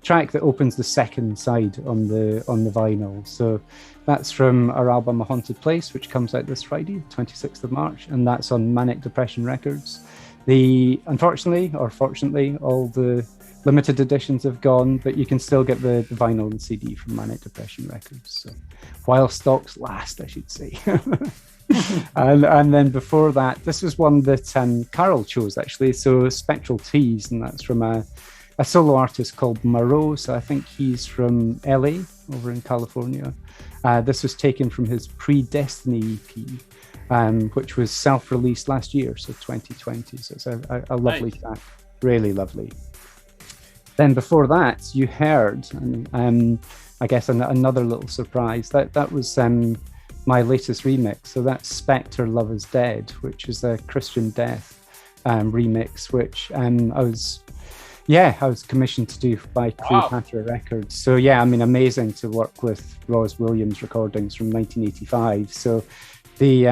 track that opens the second side on the vinyl. So that's from our album A Haunted Place, which comes out this Friday, 26th of March, and that's on Manic Depression Records. Unfortunately, or fortunately, all the limited editions have gone, but you can still get the vinyl and CD from Manic Depression Records. So while stocks last, I should say. and then before that, this was one that Carol chose, actually. So Spectral Tease, and that's from a solo artist called Moreau. So I think he's from LA, over in California. This was taken from his Pre-Destiny EP. which was self-released last year, so 2020. So it's a lovely track, really lovely. Then before that, you heard, I guess another little surprise. That was my latest remix. So that's Spectre Love Is Dead, which is a Christian Death remix, which I was commissioned to do by Cleopatra Records. So yeah, I mean, amazing to work with Ross Williams recordings from 1985. So they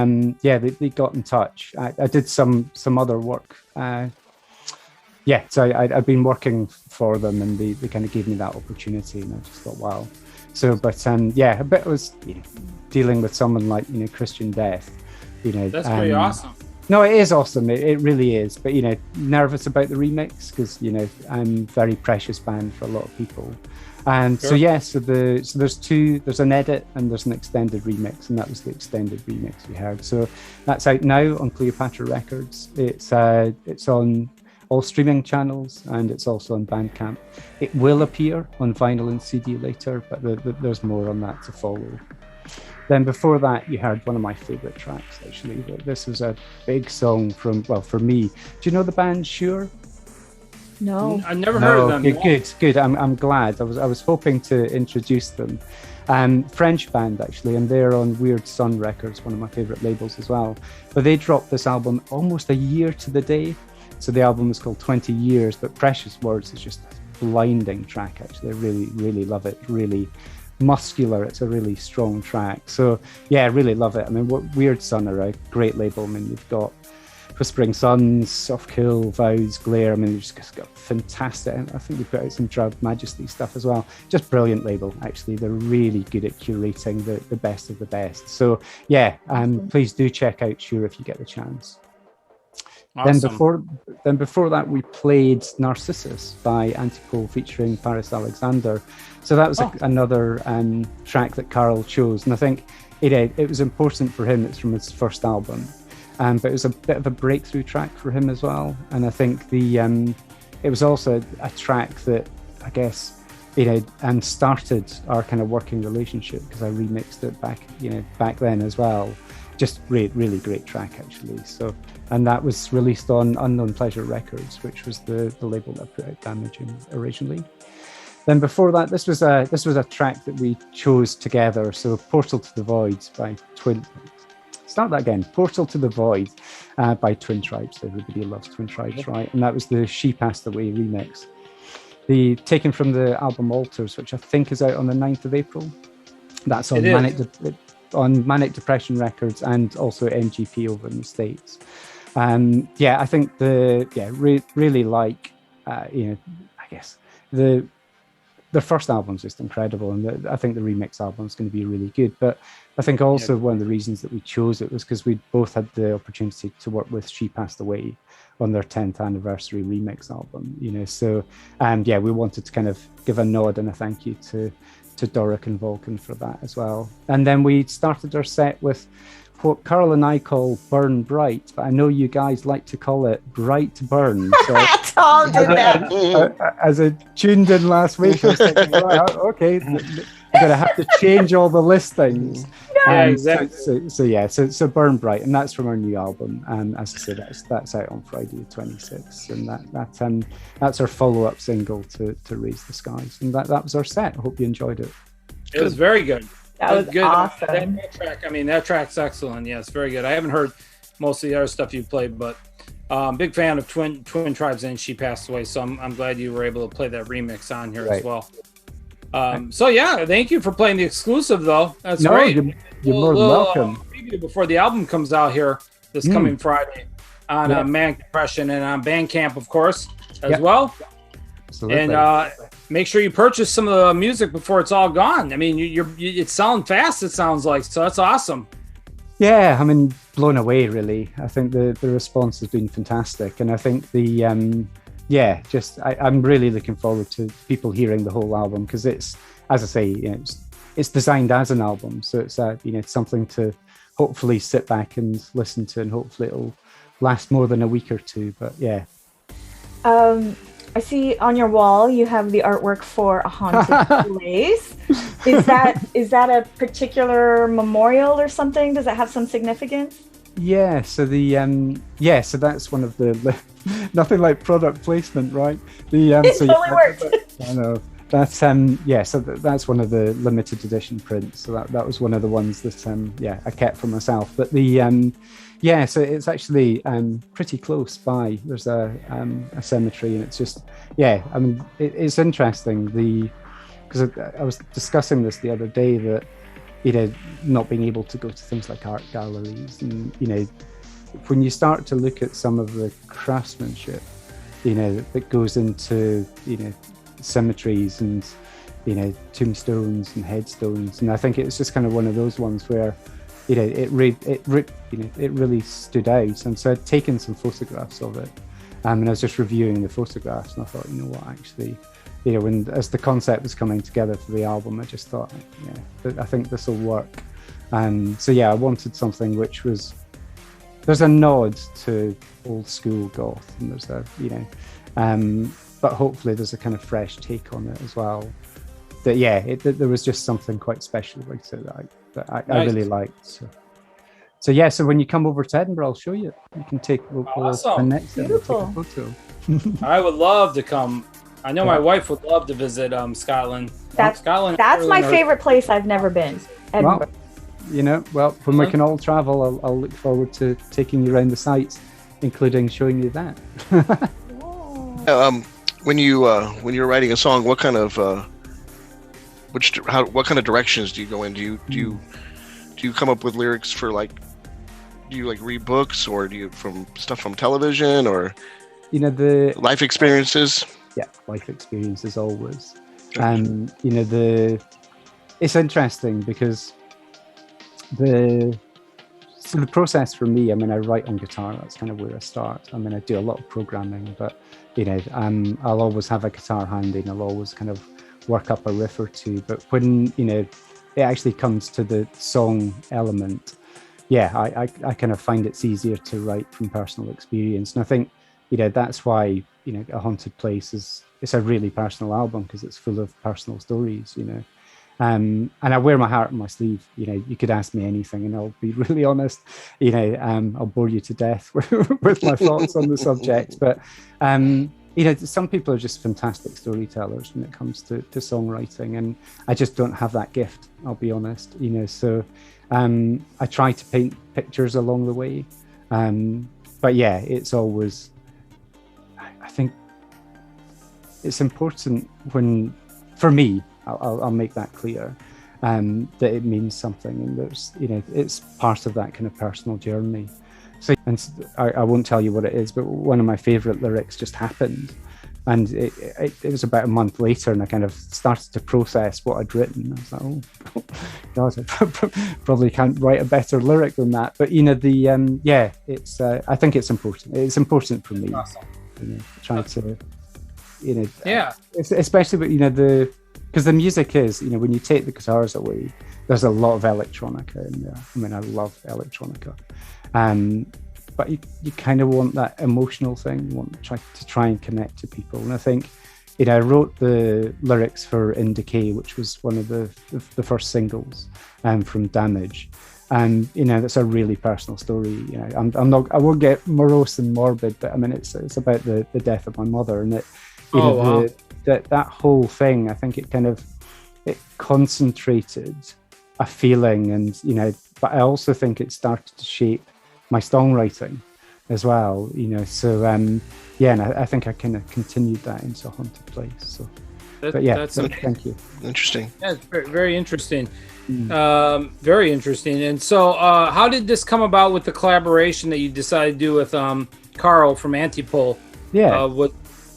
got in touch. I did some other work. So I'd been working for them, and they kind of gave me that opportunity, and I just thought, wow. So, but a bit was dealing with someone like Christian Death. That's pretty awesome. No, it is awesome. It really is. But nervous about the remix because I'm very precious band for a lot of people. And sure. so there's an edit and there's an extended remix, and that was the extended remix we heard. So that's out now on Cleopatra Records. It's on all streaming channels, and it's also on Bandcamp. It will appear on vinyl and CD later, but there's more on that to follow. Then before that, you heard one of my favorite tracks, actually. This was a big song for me. Do you know the band Sure? No. I never heard of them. Good. I'm glad. I was hoping to introduce them. French band, actually, and they're on Weird Sun Records, one of my favorite labels as well. But they dropped this album almost a year to the day. So the album is called 20 Years, but Precious Words is just a blinding track, actually. I really, really love it. Really muscular. It's a really strong track. So yeah, I really love it. I mean, Weird Sun are a great label. I mean, you've got Whispering Suns, Soft Kill, Vows, Glare. I mean, they've just got fantastic. I think they put out some Drowned Majesty stuff as well. Just brilliant label, actually. They're really good at curating the best of the best. So yeah, please do check out Sure if you get the chance. Awesome. Then before that, we played Narcissus by Antipole featuring Paris Alexander. So that was another track that Carl chose, and I think it was important for him. It's from his first album, but it was a bit of a breakthrough track for him as well. And I think it was also a track that I guess started our kind of working relationship, because I remixed it back then as well. Just really great track, actually. So, and that was released on Unknown Pleasure Records, which was the label that put out Damaging originally. Then before that, this was a track that we chose together. So Portal to the Void by Twin. Start that again. Portal to the Void by Twin Tribes. Everybody loves Twin Tribes, right? And that was the She Passed Away remix. Taken from the album Altars, which I think is out on the 9th of April. That's on Manic Depression Records and also MGP over in the States. I think really like, I guess the first album's just incredible, and I think the remix album is going to be really good. But I think also one of the reasons that we chose it was because we both had the opportunity to work with She Passed Away on their 10th anniversary remix album, So, we wanted to kind of give a nod and a thank you to Doric and Vulcan for that as well. And then we started our set with what Carl and I call Burn Bright, but I know you guys like to call it Bright Burn. So as I tuned in last week, I was thinking, right, okay, I'm going to have to change all the listings. Yeah, exactly. So Burn Bright, and that's from our new album. And as I said, that's out on Friday the 26th, and that's our follow-up single to Raise the Skies. And that was our set. I hope you enjoyed it. It was very good. That was good. awesome. That track's excellent. Yes, very good. I haven't heard most of the other stuff you've played, but big fan of Twin Tribes and She Passed Away. So I'm glad you were able to play that remix on here as well. Thank you for playing the exclusive, though. That's great. You're more than welcome. Preview before the album comes out here this coming Friday on Manic Depression and on Bandcamp, of course, as well. Absolutely. And make sure you purchase some of the music before it's all gone. I mean, it's selling fast, it sounds like, so that's awesome. Yeah, I mean, blown away, really. I think the response has been fantastic, and I think I'm really looking forward to people hearing the whole album, because it's, as I say, it's designed as an album, so it's it's something to hopefully sit back and listen to, and hopefully it'll last more than a week or two. But yeah. I see on your wall you have the artwork for A Haunted Place. Is that a particular memorial or something? Does it have some significance? Yeah, so so that's one of the nothing like product placement, right? It totally worked. I know. That's so that's one of the limited edition prints. So that was one of the ones that I kept for myself. But so it's actually pretty close by. There's a cemetery, and it's just it's interesting because I was discussing this the other day that not being able to go to things like art galleries, and when you start to look at some of the craftsmanship that goes into cemeteries and tombstones and headstones, and I think it's just kind of one of those ones where it really stood out. And so I'd taken some photographs of it, and I was just reviewing the photographs, and I thought, actually, when as the concept was coming together for the album, I just thought, I think this will work. So I wanted something which was, there's a nod to old school goth, and there's but hopefully there's a kind of fresh take on it as well. That there was just something quite special about it that I really liked. So when you come over to Edinburgh, I'll show you. You can take awesome. Next Beautiful. Take a photo. I would love to come. I know my wife would love to visit Scotland. That's my favorite place I've never been. Edinburgh. Well, when we can all travel, I'll look forward to taking you around the sites, including showing you that. When you're writing a song, what kind of what kind of directions do you go in? Do you come up with lyrics for do you read books, or do you from stuff from television, or the life experiences? Yeah, life experiences always. It's interesting because the process for me, I write on guitar. That's kind of where I start. I do a lot of programming, but I'll always have a guitar handy, and I'll always kind of work up a riff or two. But when it actually comes to the song element, I kind of find it's easier to write from personal experience. And I think that's why A Haunted Place it's a really personal album, because it's full of personal stories. And I wear my heart on my sleeve. You could ask me anything, and I'll be really honest. I'll bore you to death with my thoughts on the subject. But some people are just fantastic storytellers when it comes to songwriting, and I just don't have that gift. I'll be honest. So I try to paint pictures along the way. But it's always. I think it's important for me. I'll make that clear, that it means something, and there's it's part of that kind of personal journey. So, and I won't tell you what it is, but one of my favorite lyrics just happened, and it was about a month later, and I kind of started to process what I'd written. I was like, oh God, I probably can't write a better lyric than that. But it's I think it's important. It's important for me. Awesome. Trying to especially with because the music is, when you take the guitars away, there's a lot of electronica in there. I love electronica. But you kind of want that emotional thing. You want to try and connect to people. And I think, I wrote the lyrics for In Decay, which was one of the first singles from Damage. And, that's a really personal story. I won't get morose and morbid, but it's about the death of my mother. And that whole thing, I think it concentrated a feeling, and but I also think it started to shape my songwriting as well. So and I think I kind of continued that into A Haunted Place. So that's thank you. Interesting. Yeah, it's very, very interesting. Very interesting. And so how did this come about with the collaboration that you decided to do with Carl from Antipole?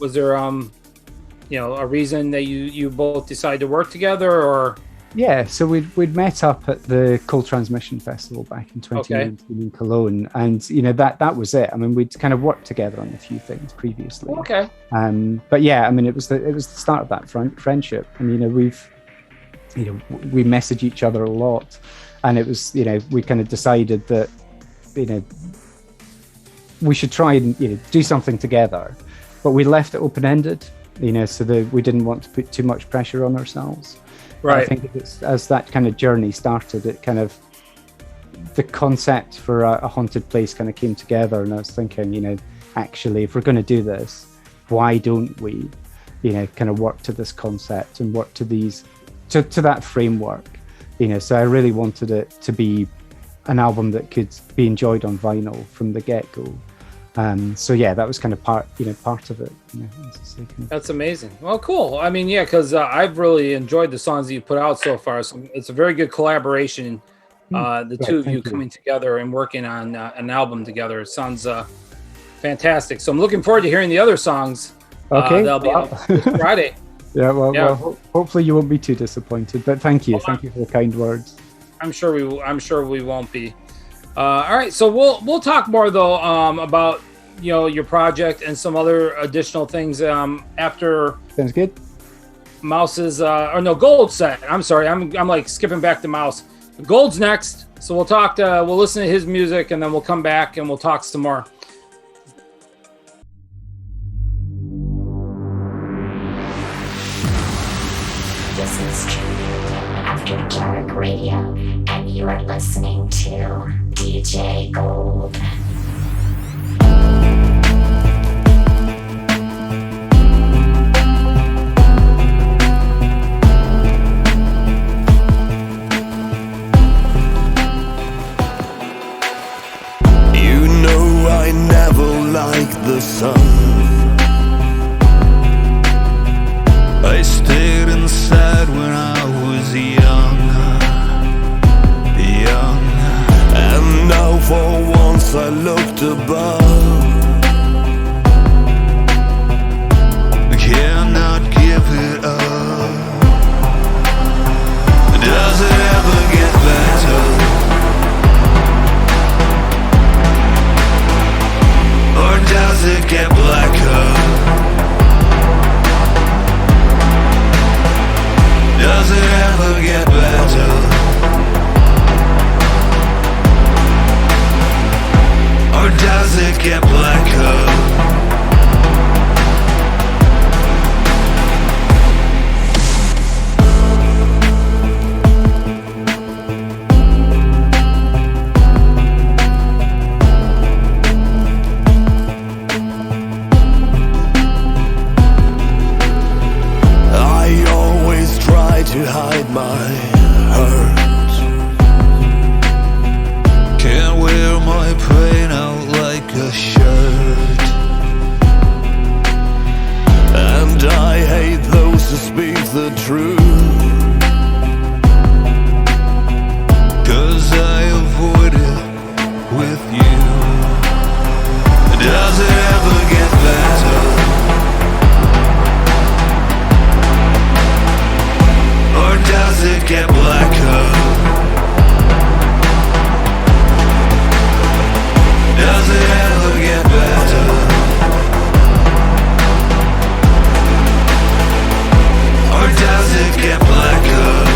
Was there a reason that you both decided to work together, or? Yeah, so we'd met up at the Cold Transmission Festival back in 2019 in Cologne, and that was it. We'd kind of worked together on a few things previously. Okay. But it was the start of that friendship, and we message each other a lot, and it was we kind of decided that we should try and do something together, but we left it open-ended. So that we didn't want to put too much pressure on ourselves. Right. I think as that kind of journey started, it kind of the concept for a haunted place kind of came together, and I was thinking, actually, if we're going to do this, why don't we, kind of work to this concept and work to that framework, So I really wanted it to be an album that could be enjoyed on vinyl from the get-go. So yeah, that was kind of part of it. That's amazing. Well, cool. I mean, yeah, because I've really enjoyed the songs that you put out so far. So it's a very good collaboration. The two of you coming together and working on an album together. It sounds fantastic. So I'm looking forward to hearing the other songs. Okay, that'll be out this Friday. Yeah, well, hopefully you won't be too disappointed. But thank you for the kind words. I'm sure we won't be. All right, so we'll talk more though about your project and some other additional things after. Sounds good. Mouse's Gold set. I'm sorry, I'm like skipping back to Mouse. Gold's next, so we'll talk to we'll listen to his music and then we'll come back and we'll talk some more. This is After Dark Radio, and you are listening to DJ Gold. You know I never liked the sun. I stayed inside when I was young, and now for once I looked above. Cannot give it up. Does it ever get better? Or does it get blacker? Does it ever get better? Or does it get blacker? To hide my hurt, can't wear my pain out like a shirt, and I hate those who speak the truth, 'cause I avoid it with you. Does it ever get better? Or does it get blacker? Does it ever get better? Or does it get blacker?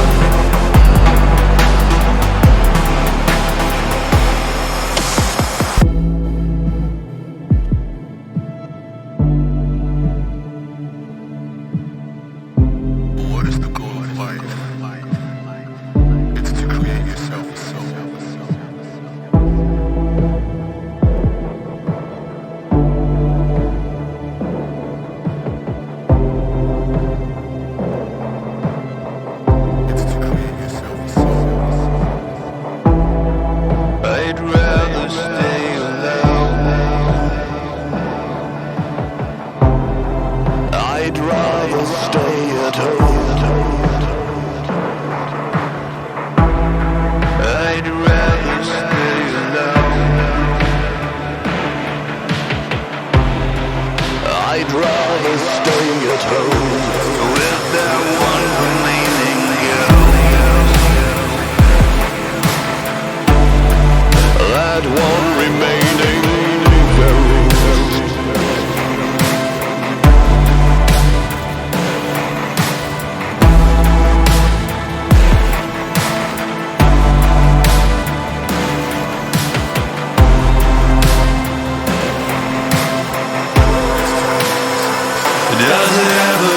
Does it ever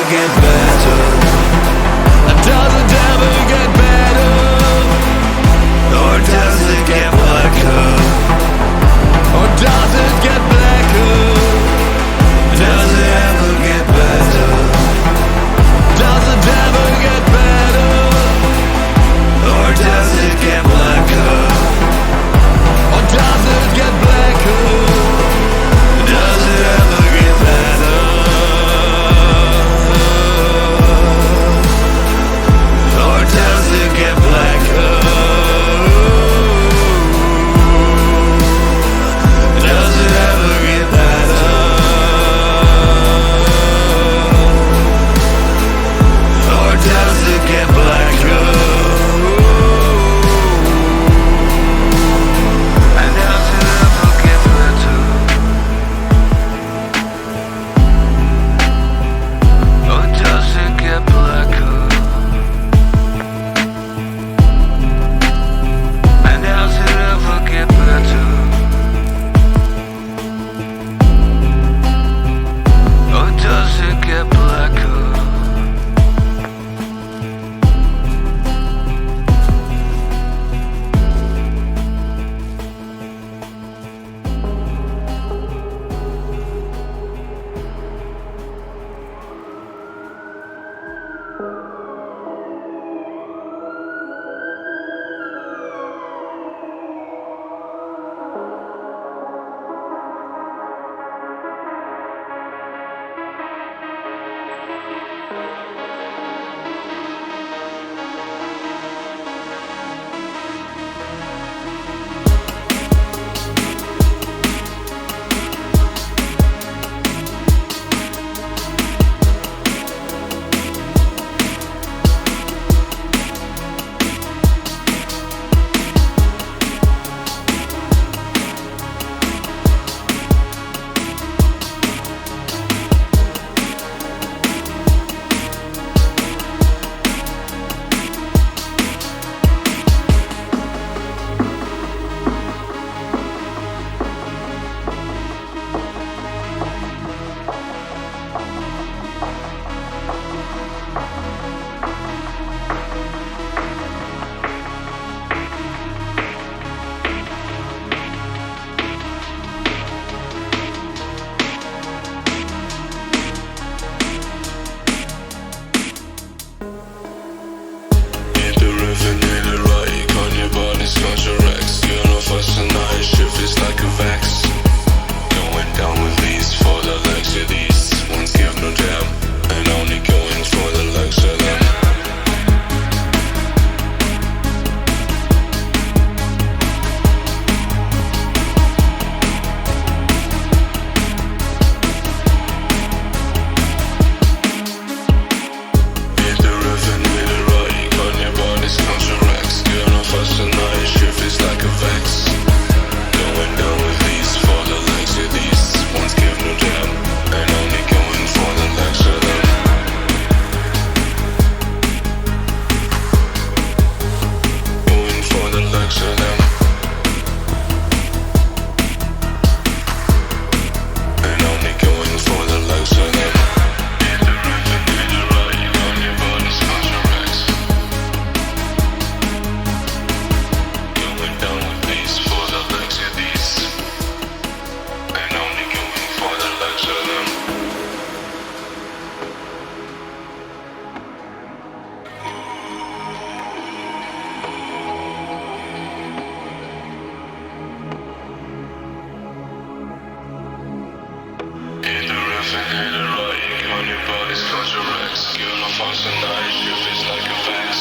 body's contracts. Girl, I'm fast and night shift is like a fax.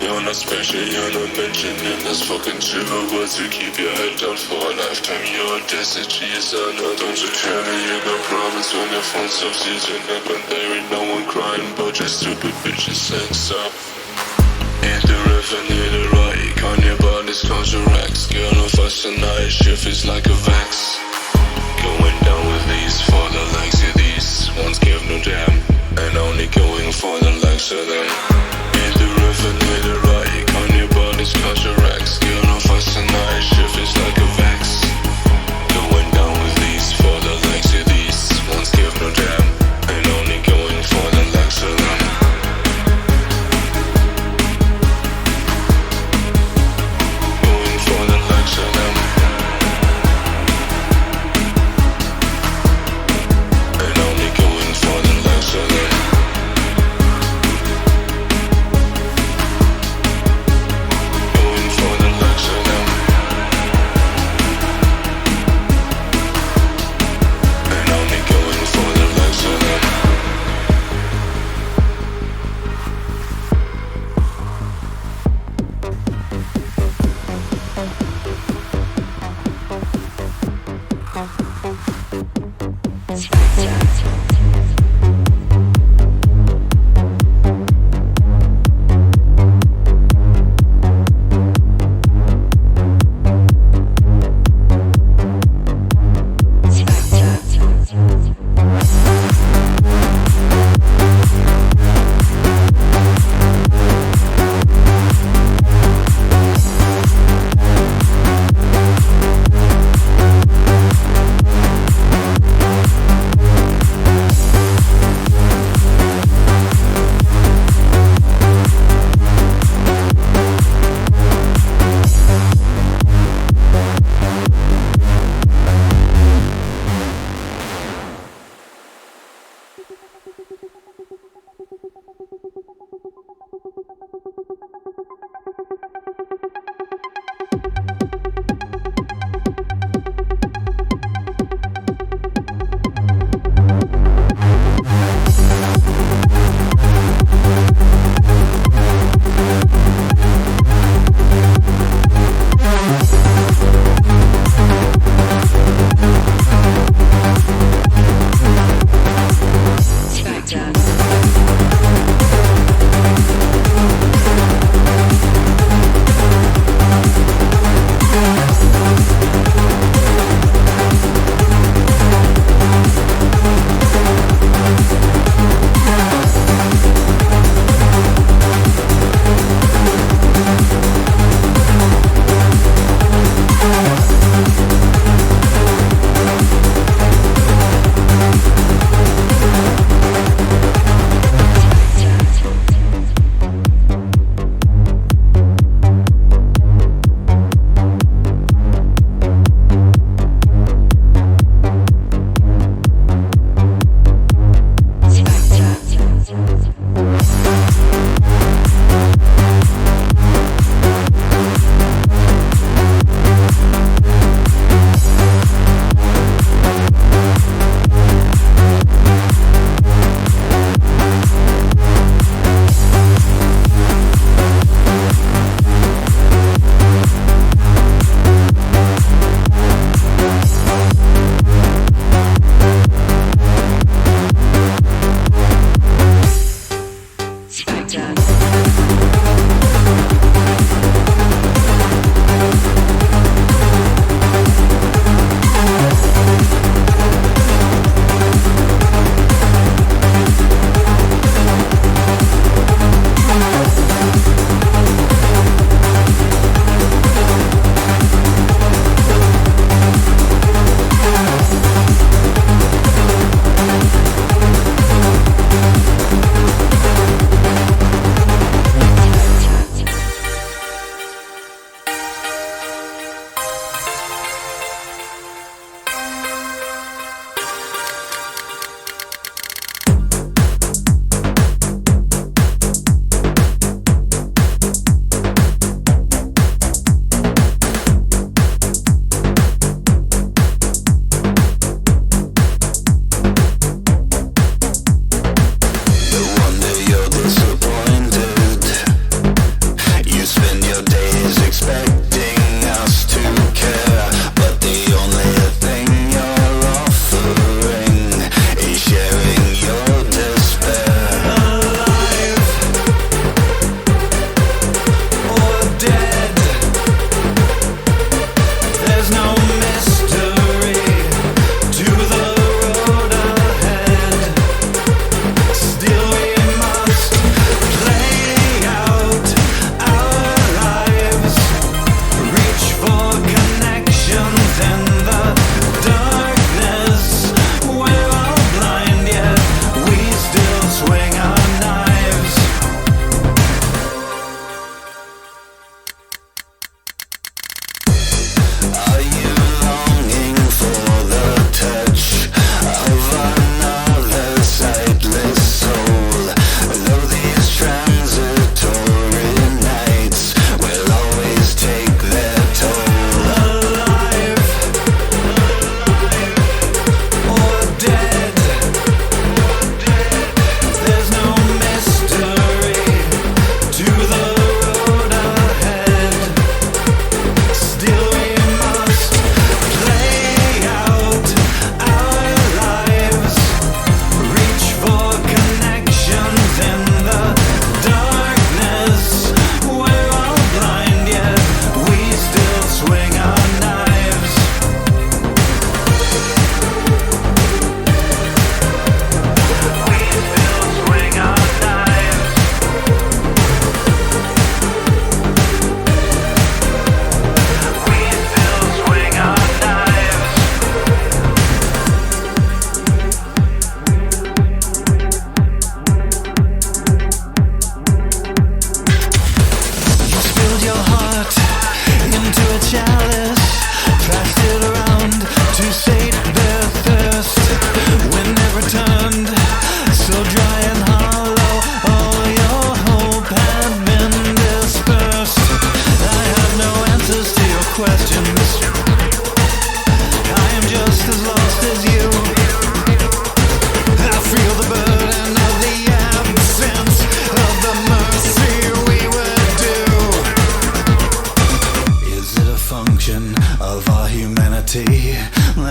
You're not special, you're not mentioned, and that's fucking true. But to keep your head down for a lifetime, your destiny is unknown. Don't you care that you got problems when your phone stops using up, and there ain't no one crying about your stupid bitch's sex up. Hit the riff and hit the right, on your body's contracts. Girl, no fuss tonight, shift is like a vax. Going down with these for the likes of these ones give no damn, and only going for the likes of them. Hit the riff and hit the right, on your body's contracts. Girl, no fuss tonight, shift is like a vax. Going down with these for the likes of these ones give no damn, and only going for the likes of them. Going for the likes of them. And only going for the likes of them.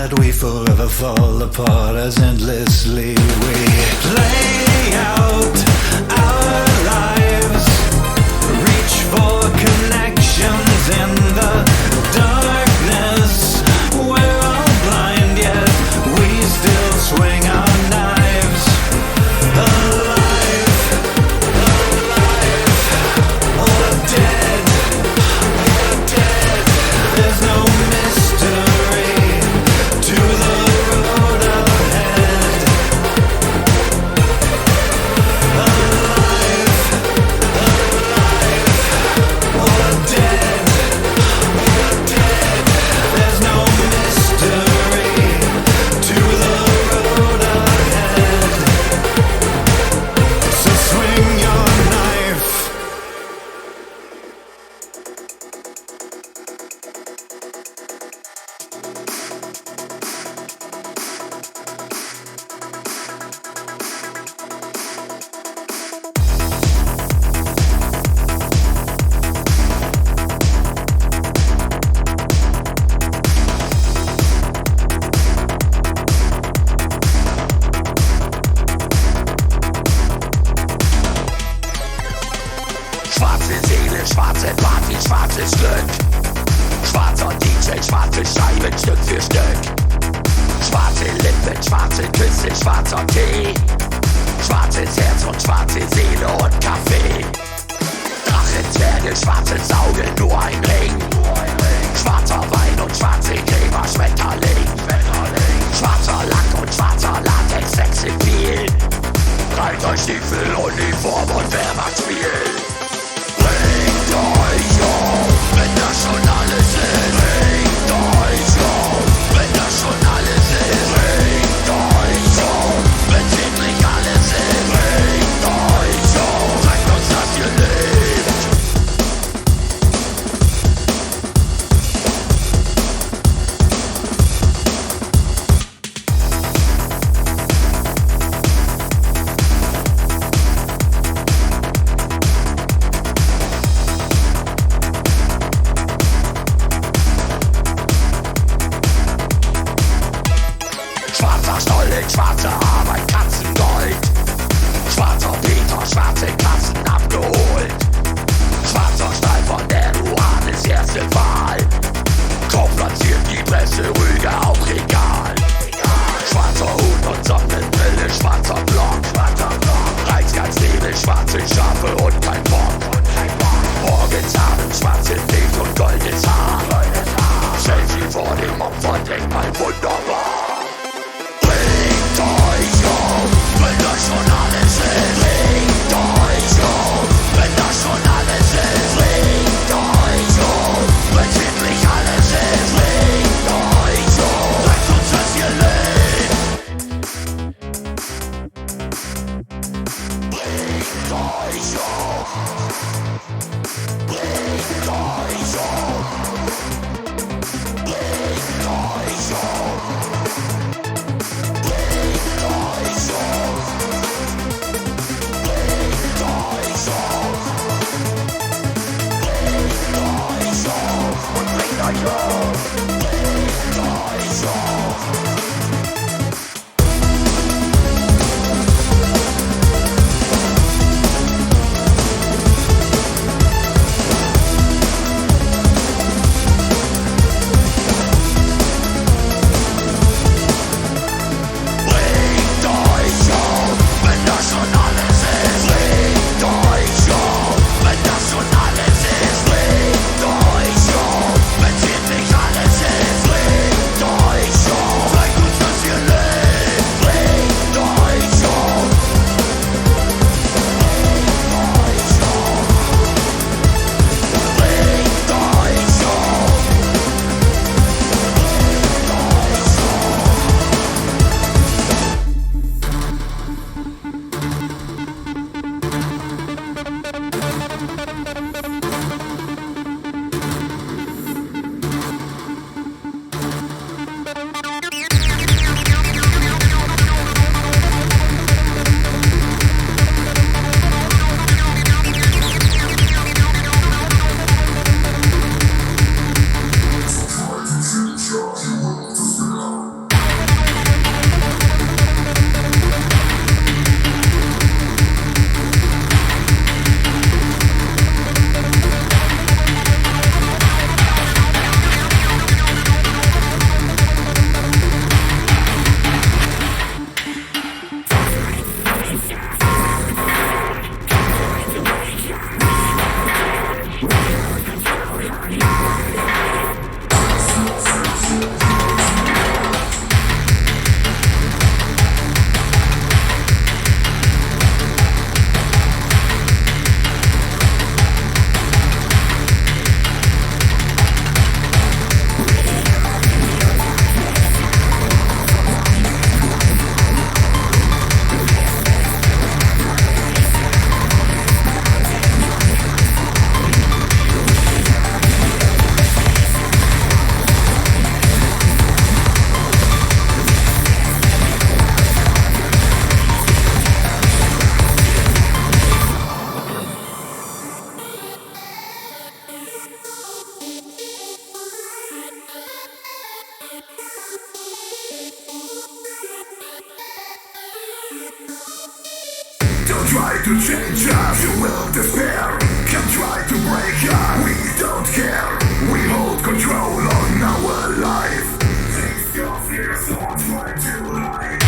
that we forever fall apart as endlessly we play out our lives, reach for connections in the darkness. We're all blind yet we still swing our knives. Alive, alive, or dead, dead. There's no mystery to the road ahead. Alive, alive, or dead, dead. There's no mystery to the road ahead. So swing your knife. Schwarze Seele, schwarze Party, schwarzes Glück. Schwarzer DJ, schwarze Scheiben, Stück für Stück. Schwarze Lippen, schwarze Küsse, schwarzer Tee. Schwarzes Herz und schwarze Seele und Kaffee. Drachenzwerge, schwarzes Auge, nur ein Ring. Schwarzer Wein und schwarze Gräber, Schmetterling. Schwarzer Lack und schwarzer Latex, Sex im viel. Reiterstiefel, Uniform und wer macht Spiel? Bringt euch auf, wenn das schon alles ist. Bringt euch auf, wenn das schon alles ist. Bringt euch auf, wenn ziemlich alles ist. Bringt euch auf, zeigt uns, dass ihr lebt. Schwarzer Stollen, schwarze Arbeit, Katzengold. Schwarzer Peter, schwarze Katzen abgeholt. Schwarzer Stahl von der Ruanes erste Wahl. Kaum platziert die Presse Rüge auch Regal. Schwarzer Hut und Sonnenbrille, schwarzer Block. Reizgansnebel, schwarze Schafe und kein Bock. Morgensabend, schwarze Milch und goldenes Haar. Selfie vor dem Opferdenkmal, wunderbar. Bringt euch auf, wenn das schon alles ist. Bringt euch auf, wenn das schon alles ist. Bringt euch auf, wenn ziemlich alles ist. Bringt euch auf, sagt uns, dass ihr lebt. Bringt euch auf. Bringt euch auf. Bringt euch auf. Wenn ziemlich alles to change us, you will despair. Can try to break us, we don't care. We hold control on our life. Face your fears, don't try to lie.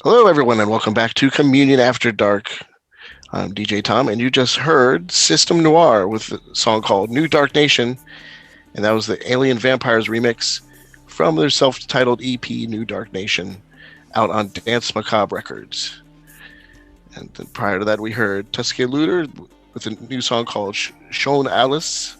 Hello, everyone, and welcome back to Communion After Dark. I'm DJ Tom, and you just heard System Noir with a song called New Dark Nation, and that was the Alien Vampires remix from their self-titled EP, New Dark Nation, out on Dance Macabre Records. And then prior to that, we heard Tusky Looter with a new song called Shone Alice,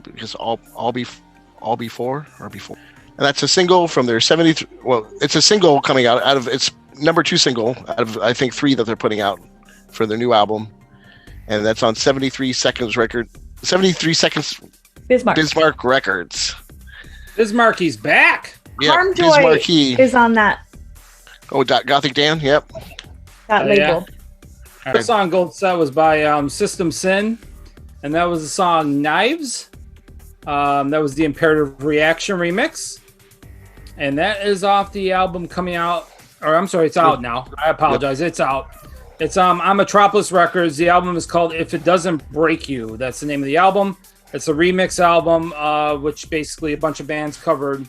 because all before. And that's a single from their 73. Well, it's a single coming out of its number 2 single out of, I think, 3 that they're putting out for their new album. And that's on 73 Seconds Bismarck Records. Bismarcky's back. Yep, Harmjoy Bismarcky is on that Gothic Dan. Yep. label. Yeah. Our song Gold Set was by System Sin, and that was the song Knives. That was the Imperative Reaction remix. And that is off the album coming out, or I'm sorry, it's out now. I apologize. It's out. It's on Metropolis Records. The album is called If It Doesn't Break You. That's the name of the album. It's a remix album, which basically a bunch of bands covered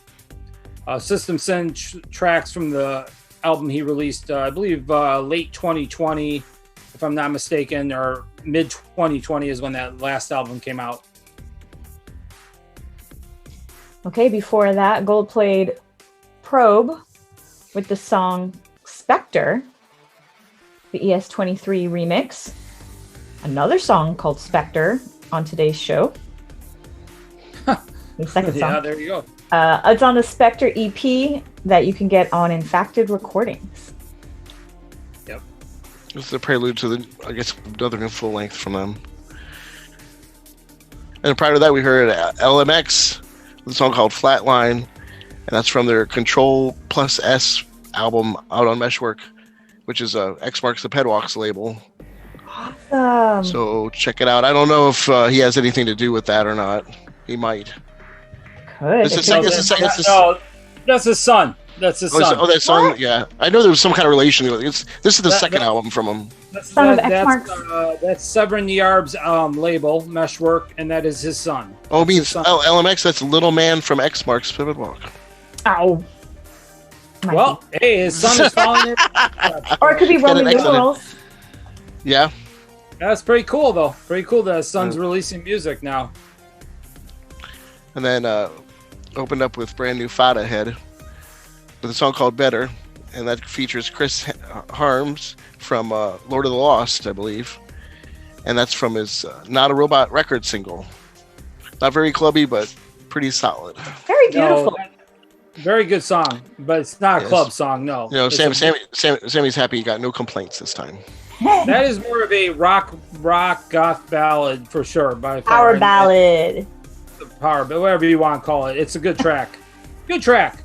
System Sin tracks from the album he released, I believe, late 2020, if I'm not mistaken, or mid 2020 is when that last album came out. Okay, before that, Gold played Probe with the song Spectre, the ES23 remix. Another song called Spectre on today's show. The second song. Yeah, there you go. It's on the Spectre EP that you can get on Infacted Recordings. Yep. This is a prelude to another new full length from them. And prior to that, we heard LMX with a song called Flatline, and that's from their Control Plus S album out on Meshwork, which is X Marks the Pedwalks label. Awesome. So check it out. I don't know if he has anything to do with that or not. He might. Could. That's his son. That's his son. That song. Yeah, I know there was some kind of relation to it. This is the second album from him. That's Severin Yarb's label, Meshwork, and that is his son. Oh, it means LMX. That's Little Man from X Marks Pedwalk. Ow. Well, hey, his son is following it. Or it could be Roman numerals. Yeah. That's pretty cool, though. Pretty cool that his son's releasing music now. And then opened up with brand new Fada Head with a song called Better, and that features Chris Harms from Lord of the Lost, I believe. And that's from his Not a Robot record single. Not very clubby, but pretty solid. Very beautiful. Very good song, but it's not a club song, no. You know, Sammy's happy he got no complaints this time. That is more of a rock goth ballad for sure. By far. Power ballad. power, but whatever you want to call it. It's a good track. Good track.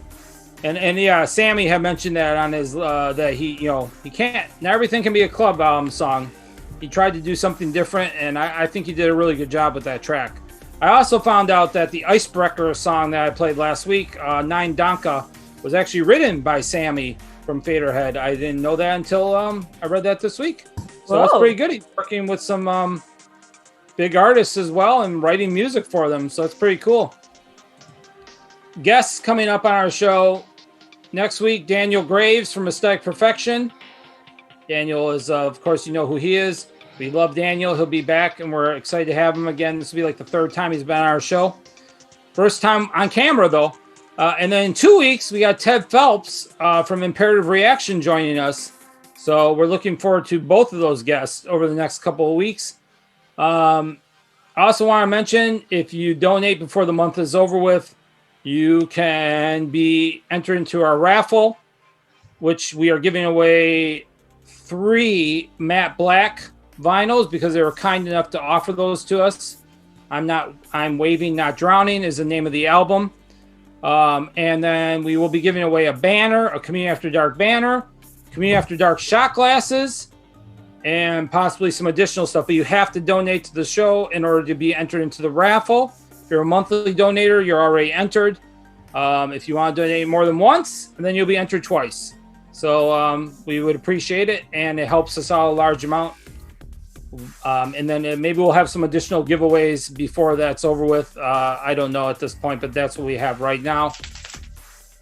And yeah, Sammy had mentioned that on his that he can't, not everything can be a club album song. He tried to do something different, and I think he did a really good job with that track. I also found out that the Icebreaker song that I played last week, Nine Danka, was actually written by Sammy from Faderhead. I didn't know that until I read that this week. So that's pretty good. He's working with some big artists as well and writing music for them. So that's pretty cool. Guests coming up on our show next week, Daniel Graves from Aesthetic Perfection. Daniel is, of course, you know who he is. We love Daniel. He'll be back, and we're excited to have him again. This will be like the third time he's been on our show. First time on camera, though. And then in 2 weeks, we got Ted Phelps from Imperative Reaction joining us. So we're looking forward to both of those guests over the next couple of weeks. I also want to mention, if you donate before the month is over with, you can be entered into our raffle, which we are giving away 3 matte black vinyls because they were kind enough to offer those to us. I'm Waving, Not Drowning is the name of the album. And then we will be giving away a banner, a Community After Dark banner, Community After Dark shot glasses, and possibly some additional stuff. But you have to donate to the show in order to be entered into the raffle. If you're a monthly donator, you're already entered. If you want to donate more than once, then you'll be entered twice. So we would appreciate it, and it helps us out a large amount. And then maybe we'll have some additional giveaways before that's over with. I don't know at this point, but that's what we have right now.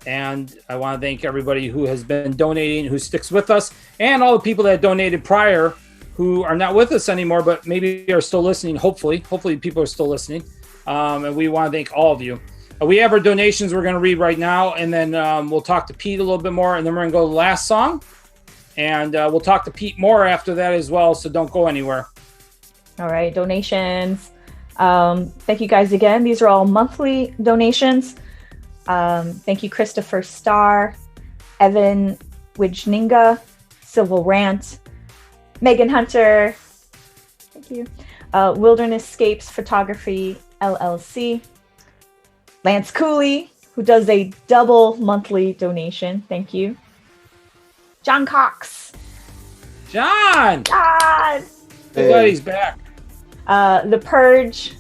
And I want to thank everybody who has been donating, who sticks with us, and all the people that donated prior who are not with us anymore, but maybe are still listening. Hopefully people are still listening. And we want to thank all of you. We have our donations we're going to read right now, and then we'll talk to Pete a little bit more, and then we're going to go to the last song. And we'll talk to Pete more after that as well, so don't go anywhere. All right, donations. Thank you guys again. These are all monthly donations. Thank you, Christopher Starr, Evan Wijninga, Civil Rant, Megan Hunter. Thank you. Wilderness Scapes Photography, LLC. Lance Cooley, who does a double monthly donation. Thank you. John Cox. John! God! I'm glad he's back. The Purge.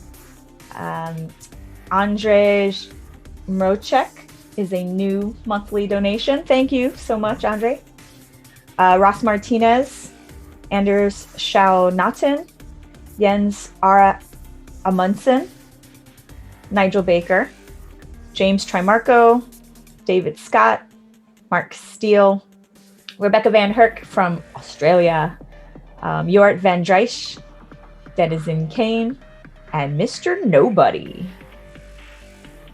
Andrzej Mroczek is a new monthly donation. Thank you so much, Andrzej. Ross Martinez. Anders Shao Natten. Jens Ara Amundsen. Nigel Baker. James Trimarco. David Scott. Mark Steele. Rebecca Van Herk from Australia, Jort Van Drijs, Denizen Kane, and Mr. Nobody.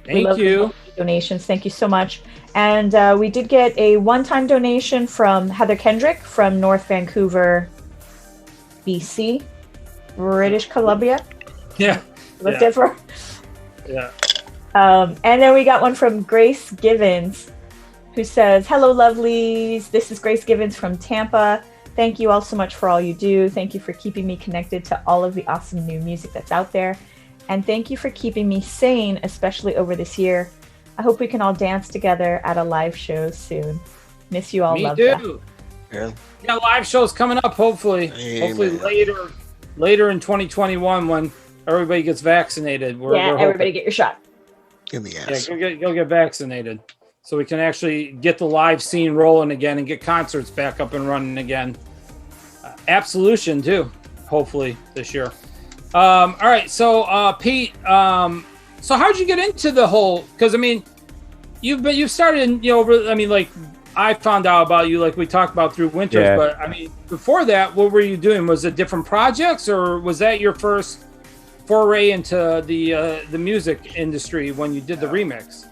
Thank you. Donations. Thank you so much. And we did get a one-time donation from Heather Kendrick from North Vancouver, BC, British Columbia. Yeah. Looked at for. Yeah. And then we got one from Grace Givens, who says, "Hello, lovelies. This is Grace Givens from Tampa. Thank you all so much for all you do. Thank you for keeping me connected to all of the awesome new music that's out there. And thank you for keeping me sane, especially over this year. I hope we can all dance together at a live show soon. Miss you all. Me love too. Yeah. Yeah, live shows coming up, hopefully. Amen. Hopefully later in 2021 when everybody gets vaccinated. We're everybody get your shot. In the ass. Yeah, go get vaccinated. So we can actually get the live scene rolling again and get concerts back up and running again. Absolution too, hopefully this year. All right, so Pete, so how'd you get into the whole? Because I mean, you've started, like I found out about you, like we talked about through Winters, Yeah. but I mean, before that, what were you doing? Was it different projects, or was that your first foray into the music industry when you did the remix?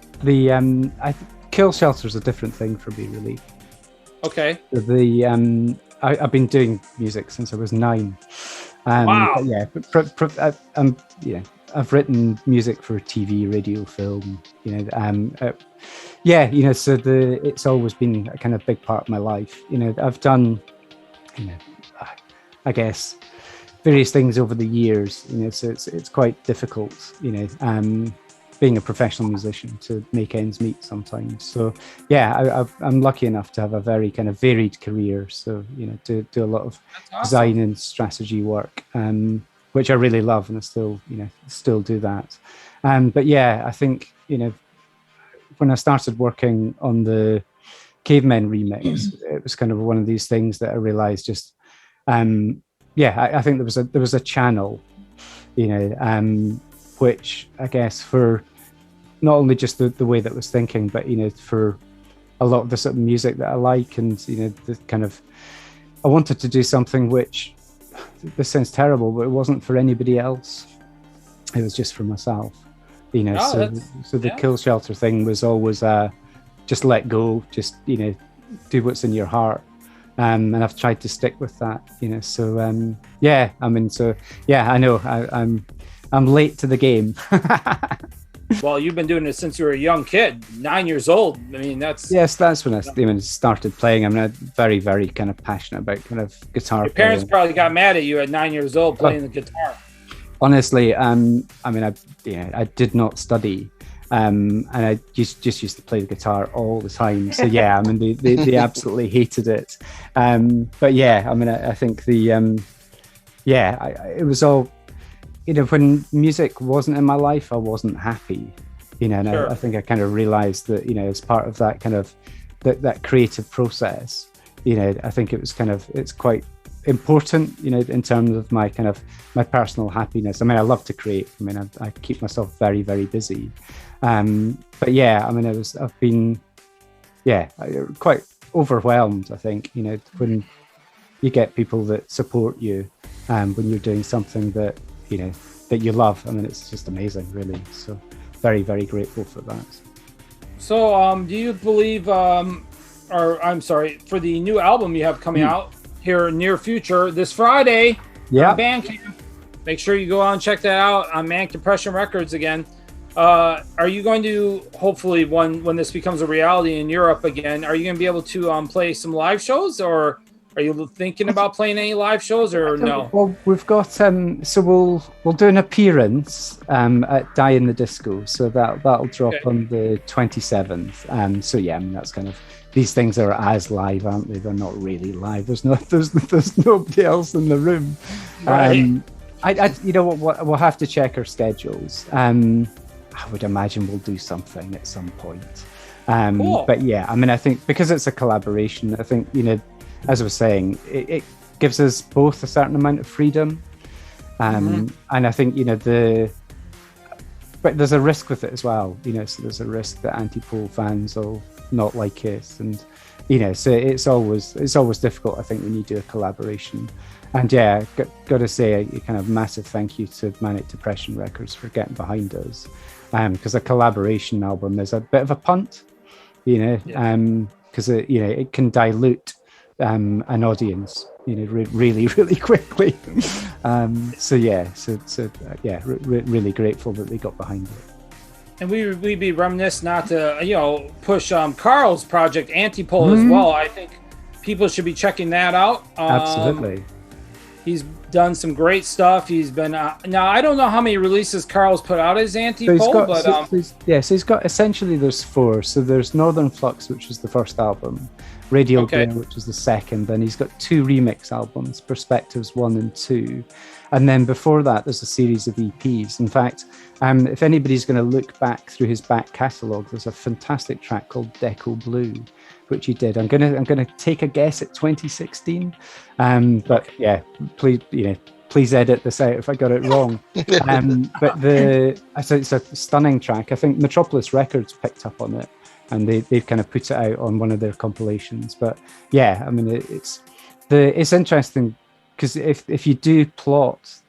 Kill Shelter's a different thing for me, really. Okay. I've been doing music since I was 9. Wow. Yeah, I've written music for TV, radio, film. So it's always been a kind of big part of my life. I've done, I guess, various things over the years. So it's quite difficult. being a professional musician to make ends meet sometimes. So yeah, I'm lucky enough to have a very kind of varied career. So, do a lot of design and strategy work, which I really love, and I still do that. But yeah, I think, when I started working on the Cavemen remix, it was kind of one of these things that I realized just, I think there was a channel, which I guess for not only just the way that I was thinking, but, for a lot of the sort of music that I like, and, the kind of, I wanted to do something which, this sounds terrible, but it wasn't for anybody else. It was just for myself, so the Kill Shelter thing was always just let go, just, do what's in your heart. And I've tried to stick with that, so, I know I'm late to the game. Well, you've been doing it since you were a young kid, 9 years old. I mean, that's when I started playing. I'm very, very kind of passionate about kind of guitar. Your parents playing. probably got mad at you at 9 years old playing the guitar. Honestly, I did not study, and I just used to play the guitar all the time. So yeah, they absolutely hated it. But yeah, I think it was all. When music wasn't in my life, I wasn't happy, and Sure. I think I kind of realized that, as part of that kind of that creative process, I think it's quite important, in terms of my personal happiness. I love to create. I keep myself very, very busy. But yeah, I've been quite overwhelmed, I think, when you get people that support you, when you're doing something that, that you love. It's just amazing, really. So very, very grateful for that. So, do you believe, for the new album you have coming out here in near future, this Friday, on Bandcamp, make sure you go out and check that out on Manic Depression Records again. Are you going to, hopefully, when this becomes a reality in Europe again, are you going to be able to play some live shows, or are you thinking about playing any live shows, or no? Well, we've got so we'll do an appearance at Die in the Disco, so that'll drop on the 27th. So yeah, that's kind of, these things are as live, aren't they? They're not really live. There's nobody else in the room. Right. We'll have to check our schedules. I would imagine we'll do something at some point. Cool. But yeah, I think because it's a collaboration, I think, as I was saying, it gives us both a certain amount of freedom. And I think, but there's a risk with it as well, so there's a risk that Antipole fans will not like it. And, so it's always difficult, I think, when you do a collaboration. And yeah, got to say a kind of massive thank you to Manic Depression Records for getting behind us. Because a collaboration album is a bit of a punt, because it can dilute an audience, really, really quickly. Really grateful that they got behind it. And we'd be remiss not to, push Carl's project Antipole as well. I think people should be checking that out. Absolutely. He's done some great stuff. He's been now I don't know how many releases Carl's put out as Antipole, so he's got essentially, there's 4. So there's Northern Flux, which was the first album, Radial Glare, which was the second, then he's got 2 remix albums, Perspectives 1 and 2, and then before that there's a series of EPs. In fact, if anybody's going to look back through his back catalogue, there's a fantastic track called Deco Blue, which he did. I'm gonna take a guess at 2016, but yeah, please edit this out if I got it wrong. But it's a stunning track. I think Metropolis Records picked up on it, and they've kind of put it out on one of their compilations. But yeah, it's interesting because if you do plot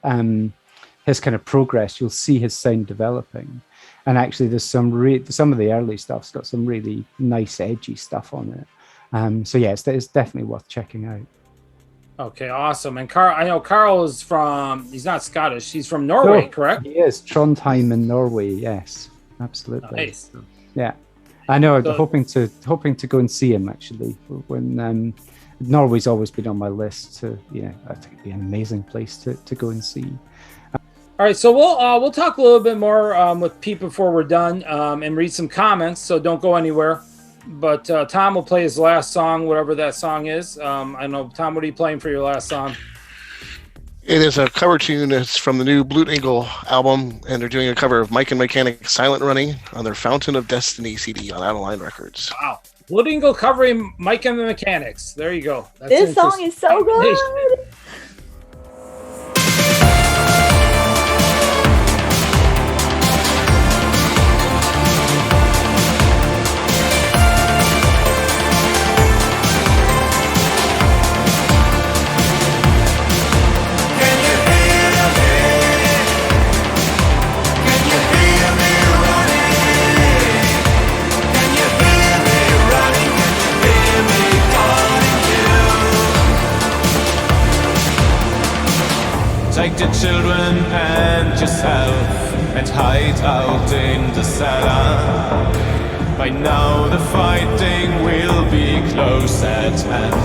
his kind of progress, you'll see his sound developing. And actually, there's some of the early stuff's got some really nice, edgy stuff on it. So yeah, it's definitely worth checking out. Okay, awesome. And I know Carl is he's not Scottish. He's from Norway, correct? He is. Trondheim in Norway. Yes, absolutely. Nice. Yeah, I know. Hoping to go and see him actually. When Norway's always been on my list. I think it'd be an amazing place to go and see. All right, so we'll talk a little bit more with Pete before we're done and read some comments. So don't go anywhere. But Tom will play his last song, whatever that song is. I know, Tom, what are you playing for your last song? It is a cover tune. It's from the new Blue Eagle album, and they're doing a cover of Mike and Mechanic's Silent Running on their Fountain of Destiny CD on Out of Line Records. Wow. Blue Eagle covering Mike and the Mechanics. There you go. That's This song is so good. Take the children and yourself and hide out in the cellar. By now the fighting will be close at hand.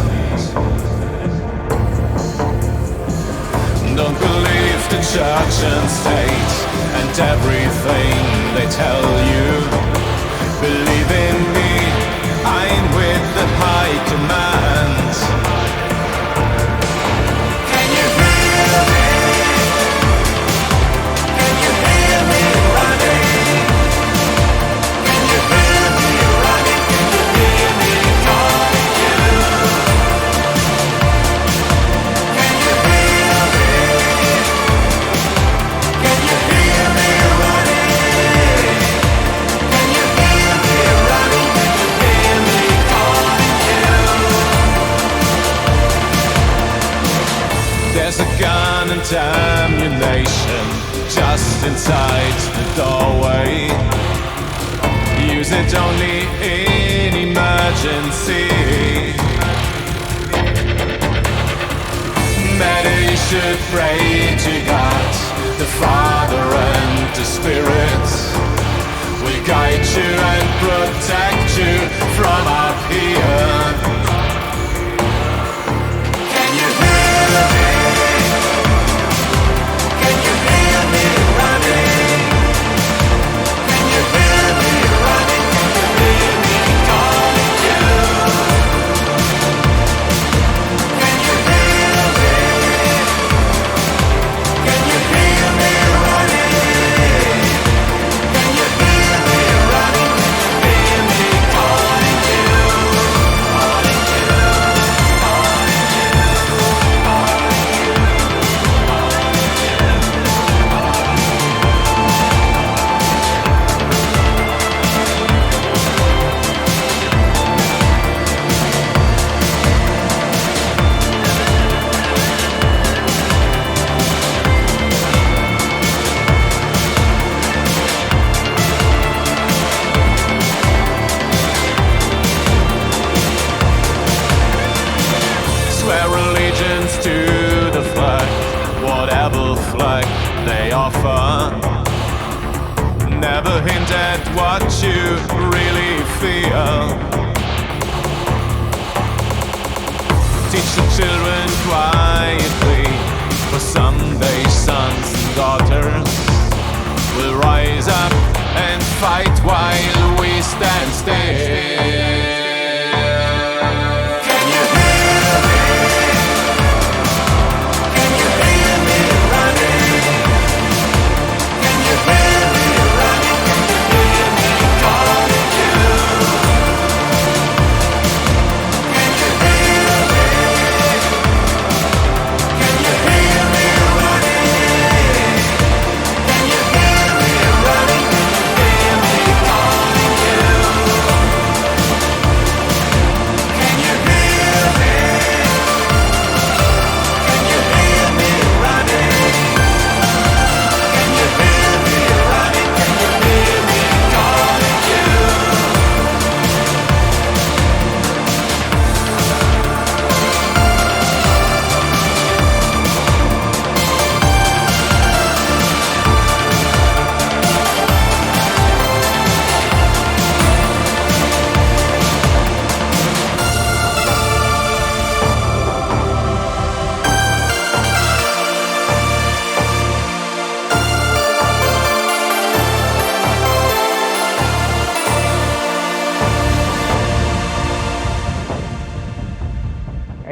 Don't believe the church and state and everything they tell you. Believe in me, I'm with the high command. Can you hear me? There's a gun and ammunition just inside the doorway. Use it only in emergency. Better you should pray to God, the Father and the Spirit will guide you and protect you from up here. Can you hear me? Can you hear me running? Can you hear me running? Can you hear me calling you? Can you hear me? Can you hear me running? Can you hear me running? Can you hear me calling you? Calling you, calling you, swear allegiance to the flag, whatever flag they offer. Never hint at what you really feel. Teach the children quietly, for someday sons and daughters will rise up and fight while we stand still. Can you hear me? Can you hear me running? Can you hear me running? Can you hear me calling you? Can you hear me? Can you hear me running? Can you hear me running? Can you hear me calling you?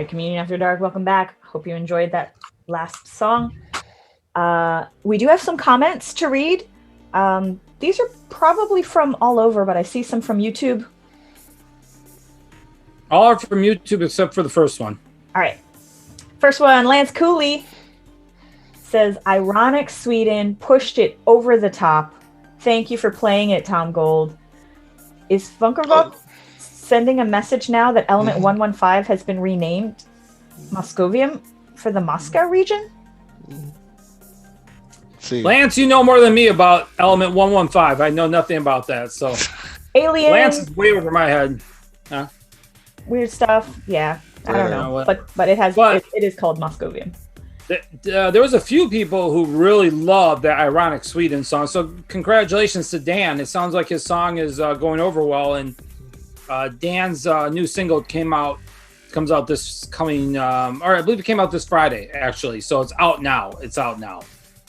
right, Communion After Dark, welcome back. Hope you enjoyed that last song. We do have some comments to read. These are probably from all over, but I see some from YouTube. All are from YouTube except for the first one. All right. First one, Lance Cooley says, ironic Sweden pushed it over the top. Thank you for playing it, Tom Gold. Is Funkervok sending a message now that Element 115 has been renamed Moscovium for the Moscow region? See. Lance, you know more than me about Element 115. I know nothing about that. So Alien. Lance is way over my head. Huh? Weird stuff. Yeah. I don't know. But it has it is called Moscovium. There was a few people who really loved that Ironic Sweden song. So congratulations to Dan. It sounds like his song is going over well. And Dan's new single comes out this coming, or I believe it came out this Friday, actually. So it's out now.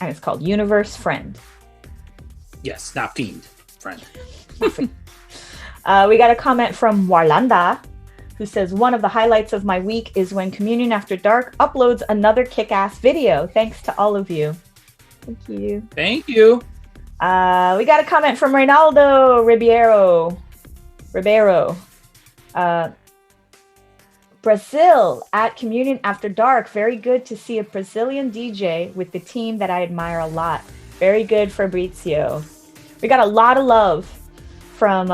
And it's called Universe Friend. Yes, not Fiend. Friend. We got a comment from Warlanda, who says, one of the highlights of my week is when Communion After Dark uploads another kick-ass video. Thanks to all of you. Thank you. Thank you. We got a comment from Reynaldo Ribeiro. Brazil at Communion After Dark. Very good to see a Brazilian DJ with the team that I admire a lot. Very good, Fabrizio. We got a lot of love from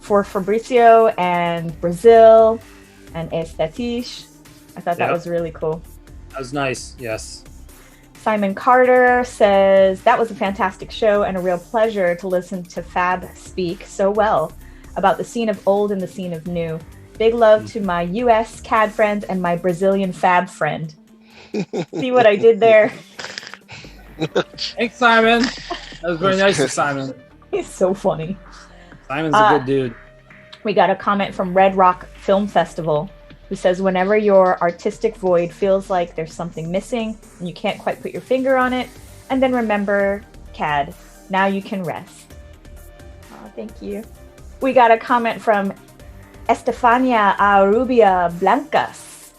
for Fabrizio and Brazil and Estatish. I thought that was really cool. That was nice, yes. Simon Carter says, that was a fantastic show and a real pleasure to listen to Fab speak so well about the scene of old and the scene of new. Big love to my US CAD friend and my Brazilian Fab friend. See what I did there? Thanks, Simon. That was very nice of Simon. He's so funny. Simon's a good dude. We got a comment from Red Rock Film Festival who says, whenever your artistic void feels like there's something missing and you can't quite put your finger on it, and then remember CAD. Now you can rest. Oh, thank you. We got a comment from Estefania Arubia Blancas.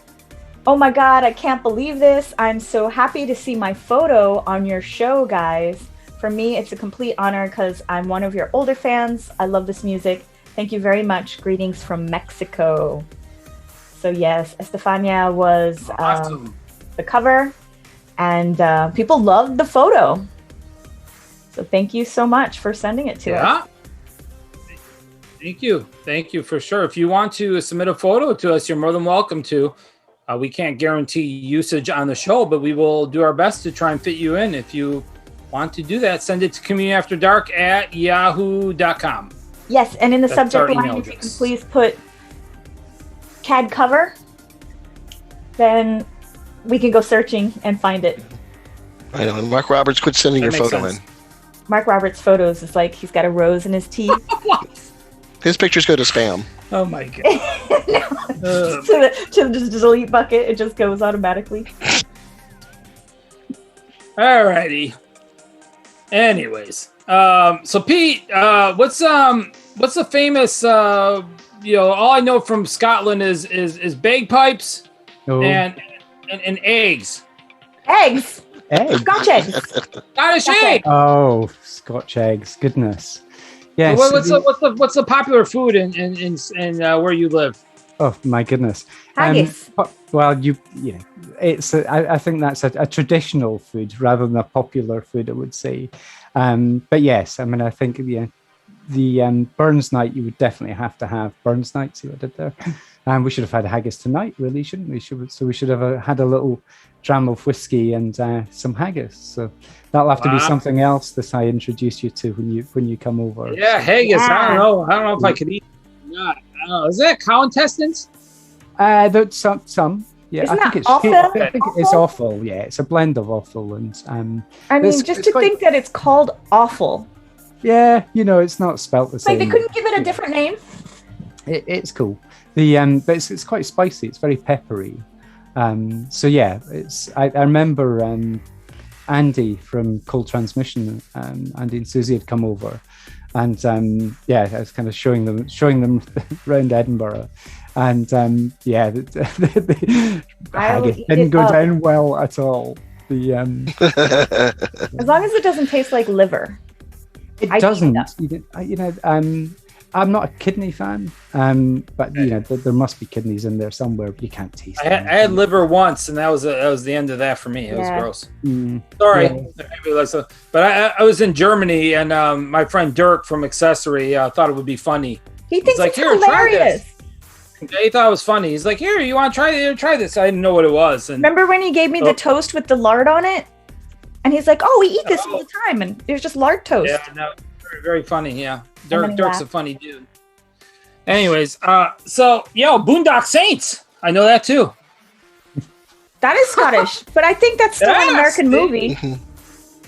Oh my God, I can't believe this. I'm so happy to see my photo on your show, guys. For me, it's a complete honor because I'm one of your older fans. I love this music. Thank you very much. Greetings from Mexico. So yes, Estefania was awesome. The cover, and people loved the photo. So thank you so much for sending it to us. Thank you for sure. If you want to submit a photo to us, you're more than welcome to. We can't guarantee usage on the show, but we will do our best to try and fit you in. If you want to do that, send it to communionafterdark@yahoo.com. Yes, and in the That's subject our line, email if you can address. please put CAD cover, then we can go searching and find it. I know. And Mark Roberts, quit sending your photo in. Mark Roberts' photos is like he's got a rose in his teeth. His pictures go to spam. Oh my God. to the delete bucket, it just goes automatically. Alrighty. Anyways, so Pete, what's the famous? All I know from Scotland is bagpipes and eggs. Eggs. Eggs. Scotch eggs. Scottish egg. Oh, Scotch eggs. Goodness. Yes. What's the popular food in where you live? Oh my goodness. Haggis. Well, it's. I think that's a traditional food rather than a popular food, I would say. But yes, I mean, I think the Burns night, you would definitely have to have Burns night. See what I did there? We should have had a haggis tonight, really, shouldn't we? So we should have had a little dram of whiskey and some haggis. So that'll have to be something else that I introduce you to when you come over. Yeah, haggis. I don't know if I could eat. Not. Is that cow intestines? Some. Yeah, Isn't I think that it's offal? I think it's offal. Yeah, it's a blend of offal and. I mean, just to think that it's called awful. Yeah, it's not spelt the same. Like they couldn't give it a different name. It's cool. But it's quite spicy. It's very peppery. So yeah, I remember Andy from Cold Transmission, Andy and Susie had come over, and I was kind of showing them around Edinburgh, And yeah, the I will haggis eat didn't it go up. down well at all. The As long as it doesn't taste like liver. it I eat doesn't. that. I'm not a kidney fan, but there must be kidneys in there somewhere, but you can't taste I them. had liver once, and that was the end of that for me. It was Yeah. gross. Mm, Sorry, yeah. but I was in Germany, and my friend Dirk from Accessory thought it would be funny. He thinks like, it's "Here, try hilarious. He thought it was funny. He's like, "Here, you want to try this?" I didn't know what it was. And Remember when he gave me the toast with the lard on it? And he's like, "Oh, we eat this all the time," and it was just lard toast. yeah, no, very, very funny. Yeah, then he Dirk's a laughed. funny dude. Anyways, so Boondock Saints. I know that too. That is Scottish, but I think that's still an Yes, American see? movie.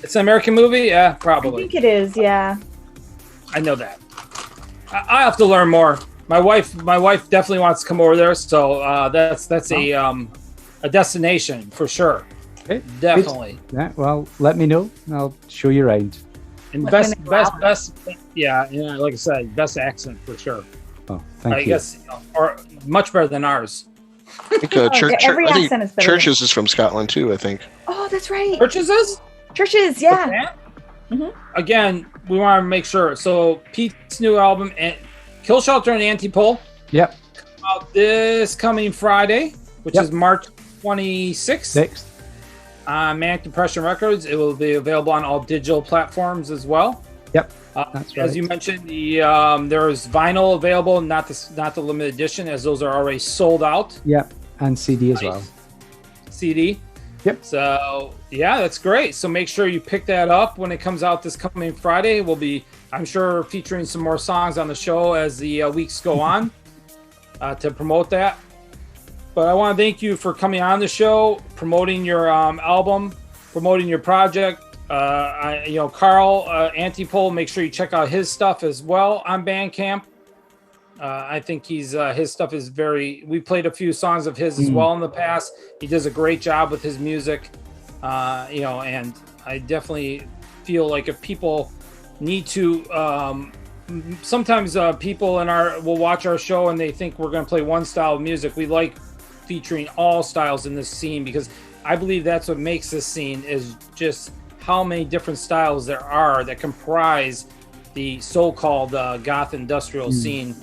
It's an American movie. Yeah, I probably. think it is. Yeah. I know that. I have to learn more. My wife definitely wants to come over there, so that's a destination for sure. Okay, Definitely. good. Yeah, well, let me know, and I'll show you around. And What's best, gonna go best, out? best. Yeah, like I said, best accent for sure. Oh, thank I you. guess, or much better than ours. I think, every accent is better. Churches is from Scotland too. I think. Oh, that's right. Churches is? Churches, yeah. Mhm. Again, we want to make sure. So Pete's new album, Kill Shelter and Antipole, Yep, out this coming Friday, which Yep. is March 26th. 6th. Manic Depression Records. It will be available on all digital platforms as well. Yep, that's right. As you mentioned, there is vinyl available, not the limited edition, as those are already sold out. Yep, and CD as well. CD. Yep. So yeah, that's great. So make sure you pick that up when it comes out this coming Friday. We'll be, I'm sure, featuring some more songs on the show as the weeks go on to promote that. But I want to thank you for coming on the show, promoting your album, promoting your project. Carl Antipole, make sure you check out his stuff as well on Bandcamp. I think his stuff is we played a few songs of his as well in the past. He does a great job with his music, and I definitely feel like if people need to, sometimes people will watch our show and they think we're going to play one style of music. We like featuring all styles in this scene because I believe that's what makes this scene is just how many different styles there are that comprise the so-called goth industrial scene.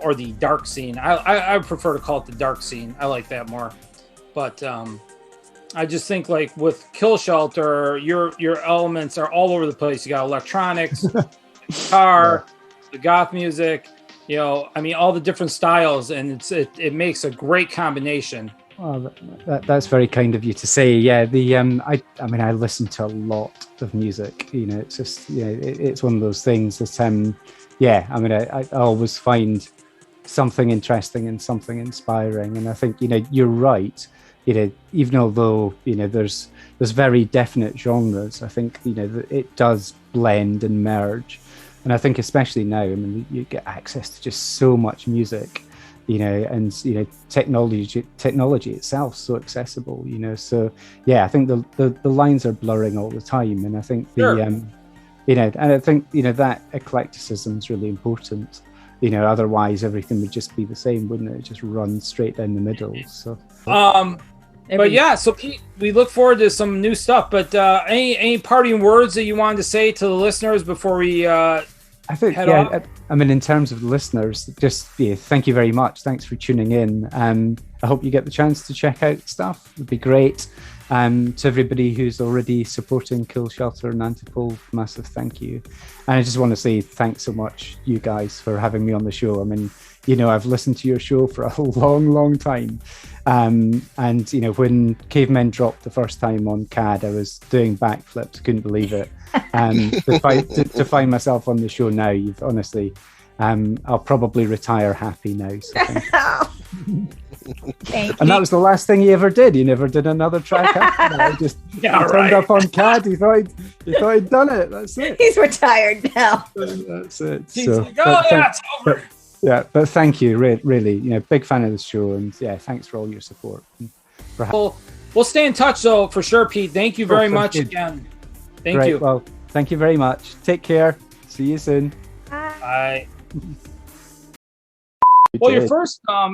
Or the dark scene. I prefer to call it the dark scene. I like that more. But I just think like with Kill Shelter, your elements are all over the place. You got electronics, guitar, the goth music, all the different styles, and it makes a great combination. Well, that's very kind of you to say. Yeah, I listen to a lot of music. It's just it's one of those things that I always find something interesting and something inspiring, and I think you're right. Even although there's very definite genres, I think it does blend and merge, and I think especially now, you get access to just so much music, and technology itself so accessible, So yeah, I think the lines are blurring all the time, and I think and I think that eclecticism is really important. Otherwise everything would just be the same, wouldn't it? Just run straight down the middle. So but yeah, so Pete, we look forward to some new stuff. But any parting words that you wanted to say to the listeners before we I think head off? in terms of the listeners, just thank you very much. Thanks for tuning in. I hope you get the chance to check out stuff. It'd be great. To everybody who's already supporting Kill Shelter and Antipole, massive thank you. And I just want to say thanks so much, you guys, for having me on the show. I've listened to your show for a long time. And when Cavemen dropped the first time on CAD, I was doing backflips, couldn't believe it. To find myself on the show now, you've honestly, I'll probably retire happy now. So Thank you. and that was the last thing he ever did. He never did another track after that. He just turned up on CAD. He thought he'd done it. That's it. He's retired now. That's it. It's over. But thank you, really. Big fan of the show, and thanks for all your support. We'll stay in touch though for sure, Pete. Thank you very much again. Thank you. Well, thank you very much. Take care. See you soon. Bye. Well,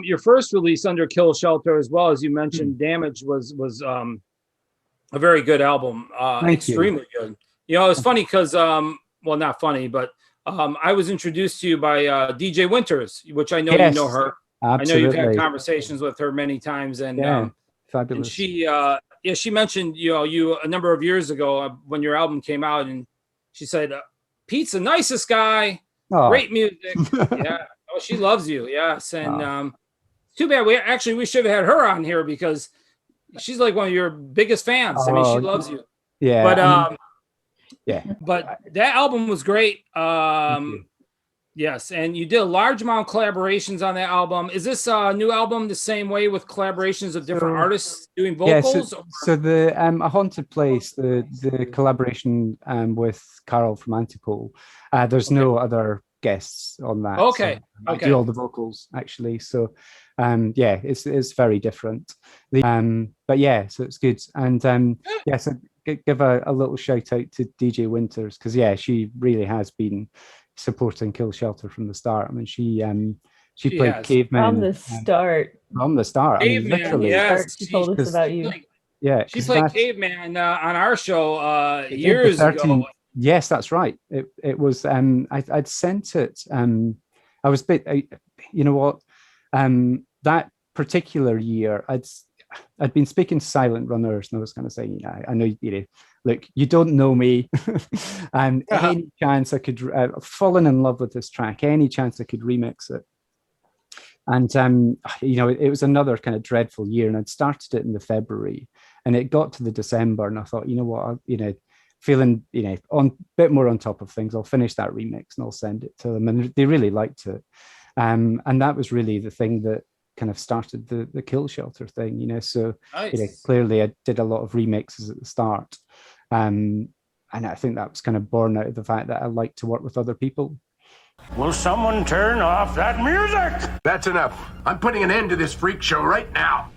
your first release under Kill Shelter, as well as you mentioned, Damage was a very good album. Extremely good. You know, it's funny because well, not funny, but I was introduced to you by DJ Winters, which I know you know her. Absolutely. I know you've had conversations with her many times, and fabulous. And she mentioned you a number of years ago when your album came out, and she said Pete's the nicest guy, great music. Yeah, she loves you. Yes, and too bad we should have had her on here because she's like one of your biggest fans. I mean, she loves you. Yeah, but yeah, but that album was great. Yes, and you did a large amount of collaborations on that album. Is this new album the same way with collaborations of different artists doing vocals? Yeah, so the A Haunted Place, the collaboration with Carol from Antipole, there's no other guests on that. Okay, so I do all the vocals actually. So yeah, it's very different. But yeah, so it's good. And yeah, so give a little shout out to DJ Winters because yeah, she really has been supporting Kill Shelter from the start. I mean, she played Caveman from the start. From the start, Caveman, I mean, literally. Yes, she told us about you. Yeah, she played Caveman on our show years ago. Yes, that's right. It was. I'd sent it. I was you know what? That particular year, I'd been speaking to Silent Runners, and I was kind of saying, I know, look, you don't know me, and any chance I could, fallen in love with this track, any chance I could remix it. And it was another kind of dreadful year, and I'd started it in the February, and it got to the December, and I thought, you know what, feeling on a bit more on top of things, I'll finish that remix and I'll send it to them, and they really liked it. And that was really the thing that kind of started the Kill Shelter thing, so nice. Clearly I did a lot of remixes at the start, and I think that was kind of born out of the fact that I like to work with other people. Will someone turn off that music? That's enough. I'm putting an end to this freak show right now.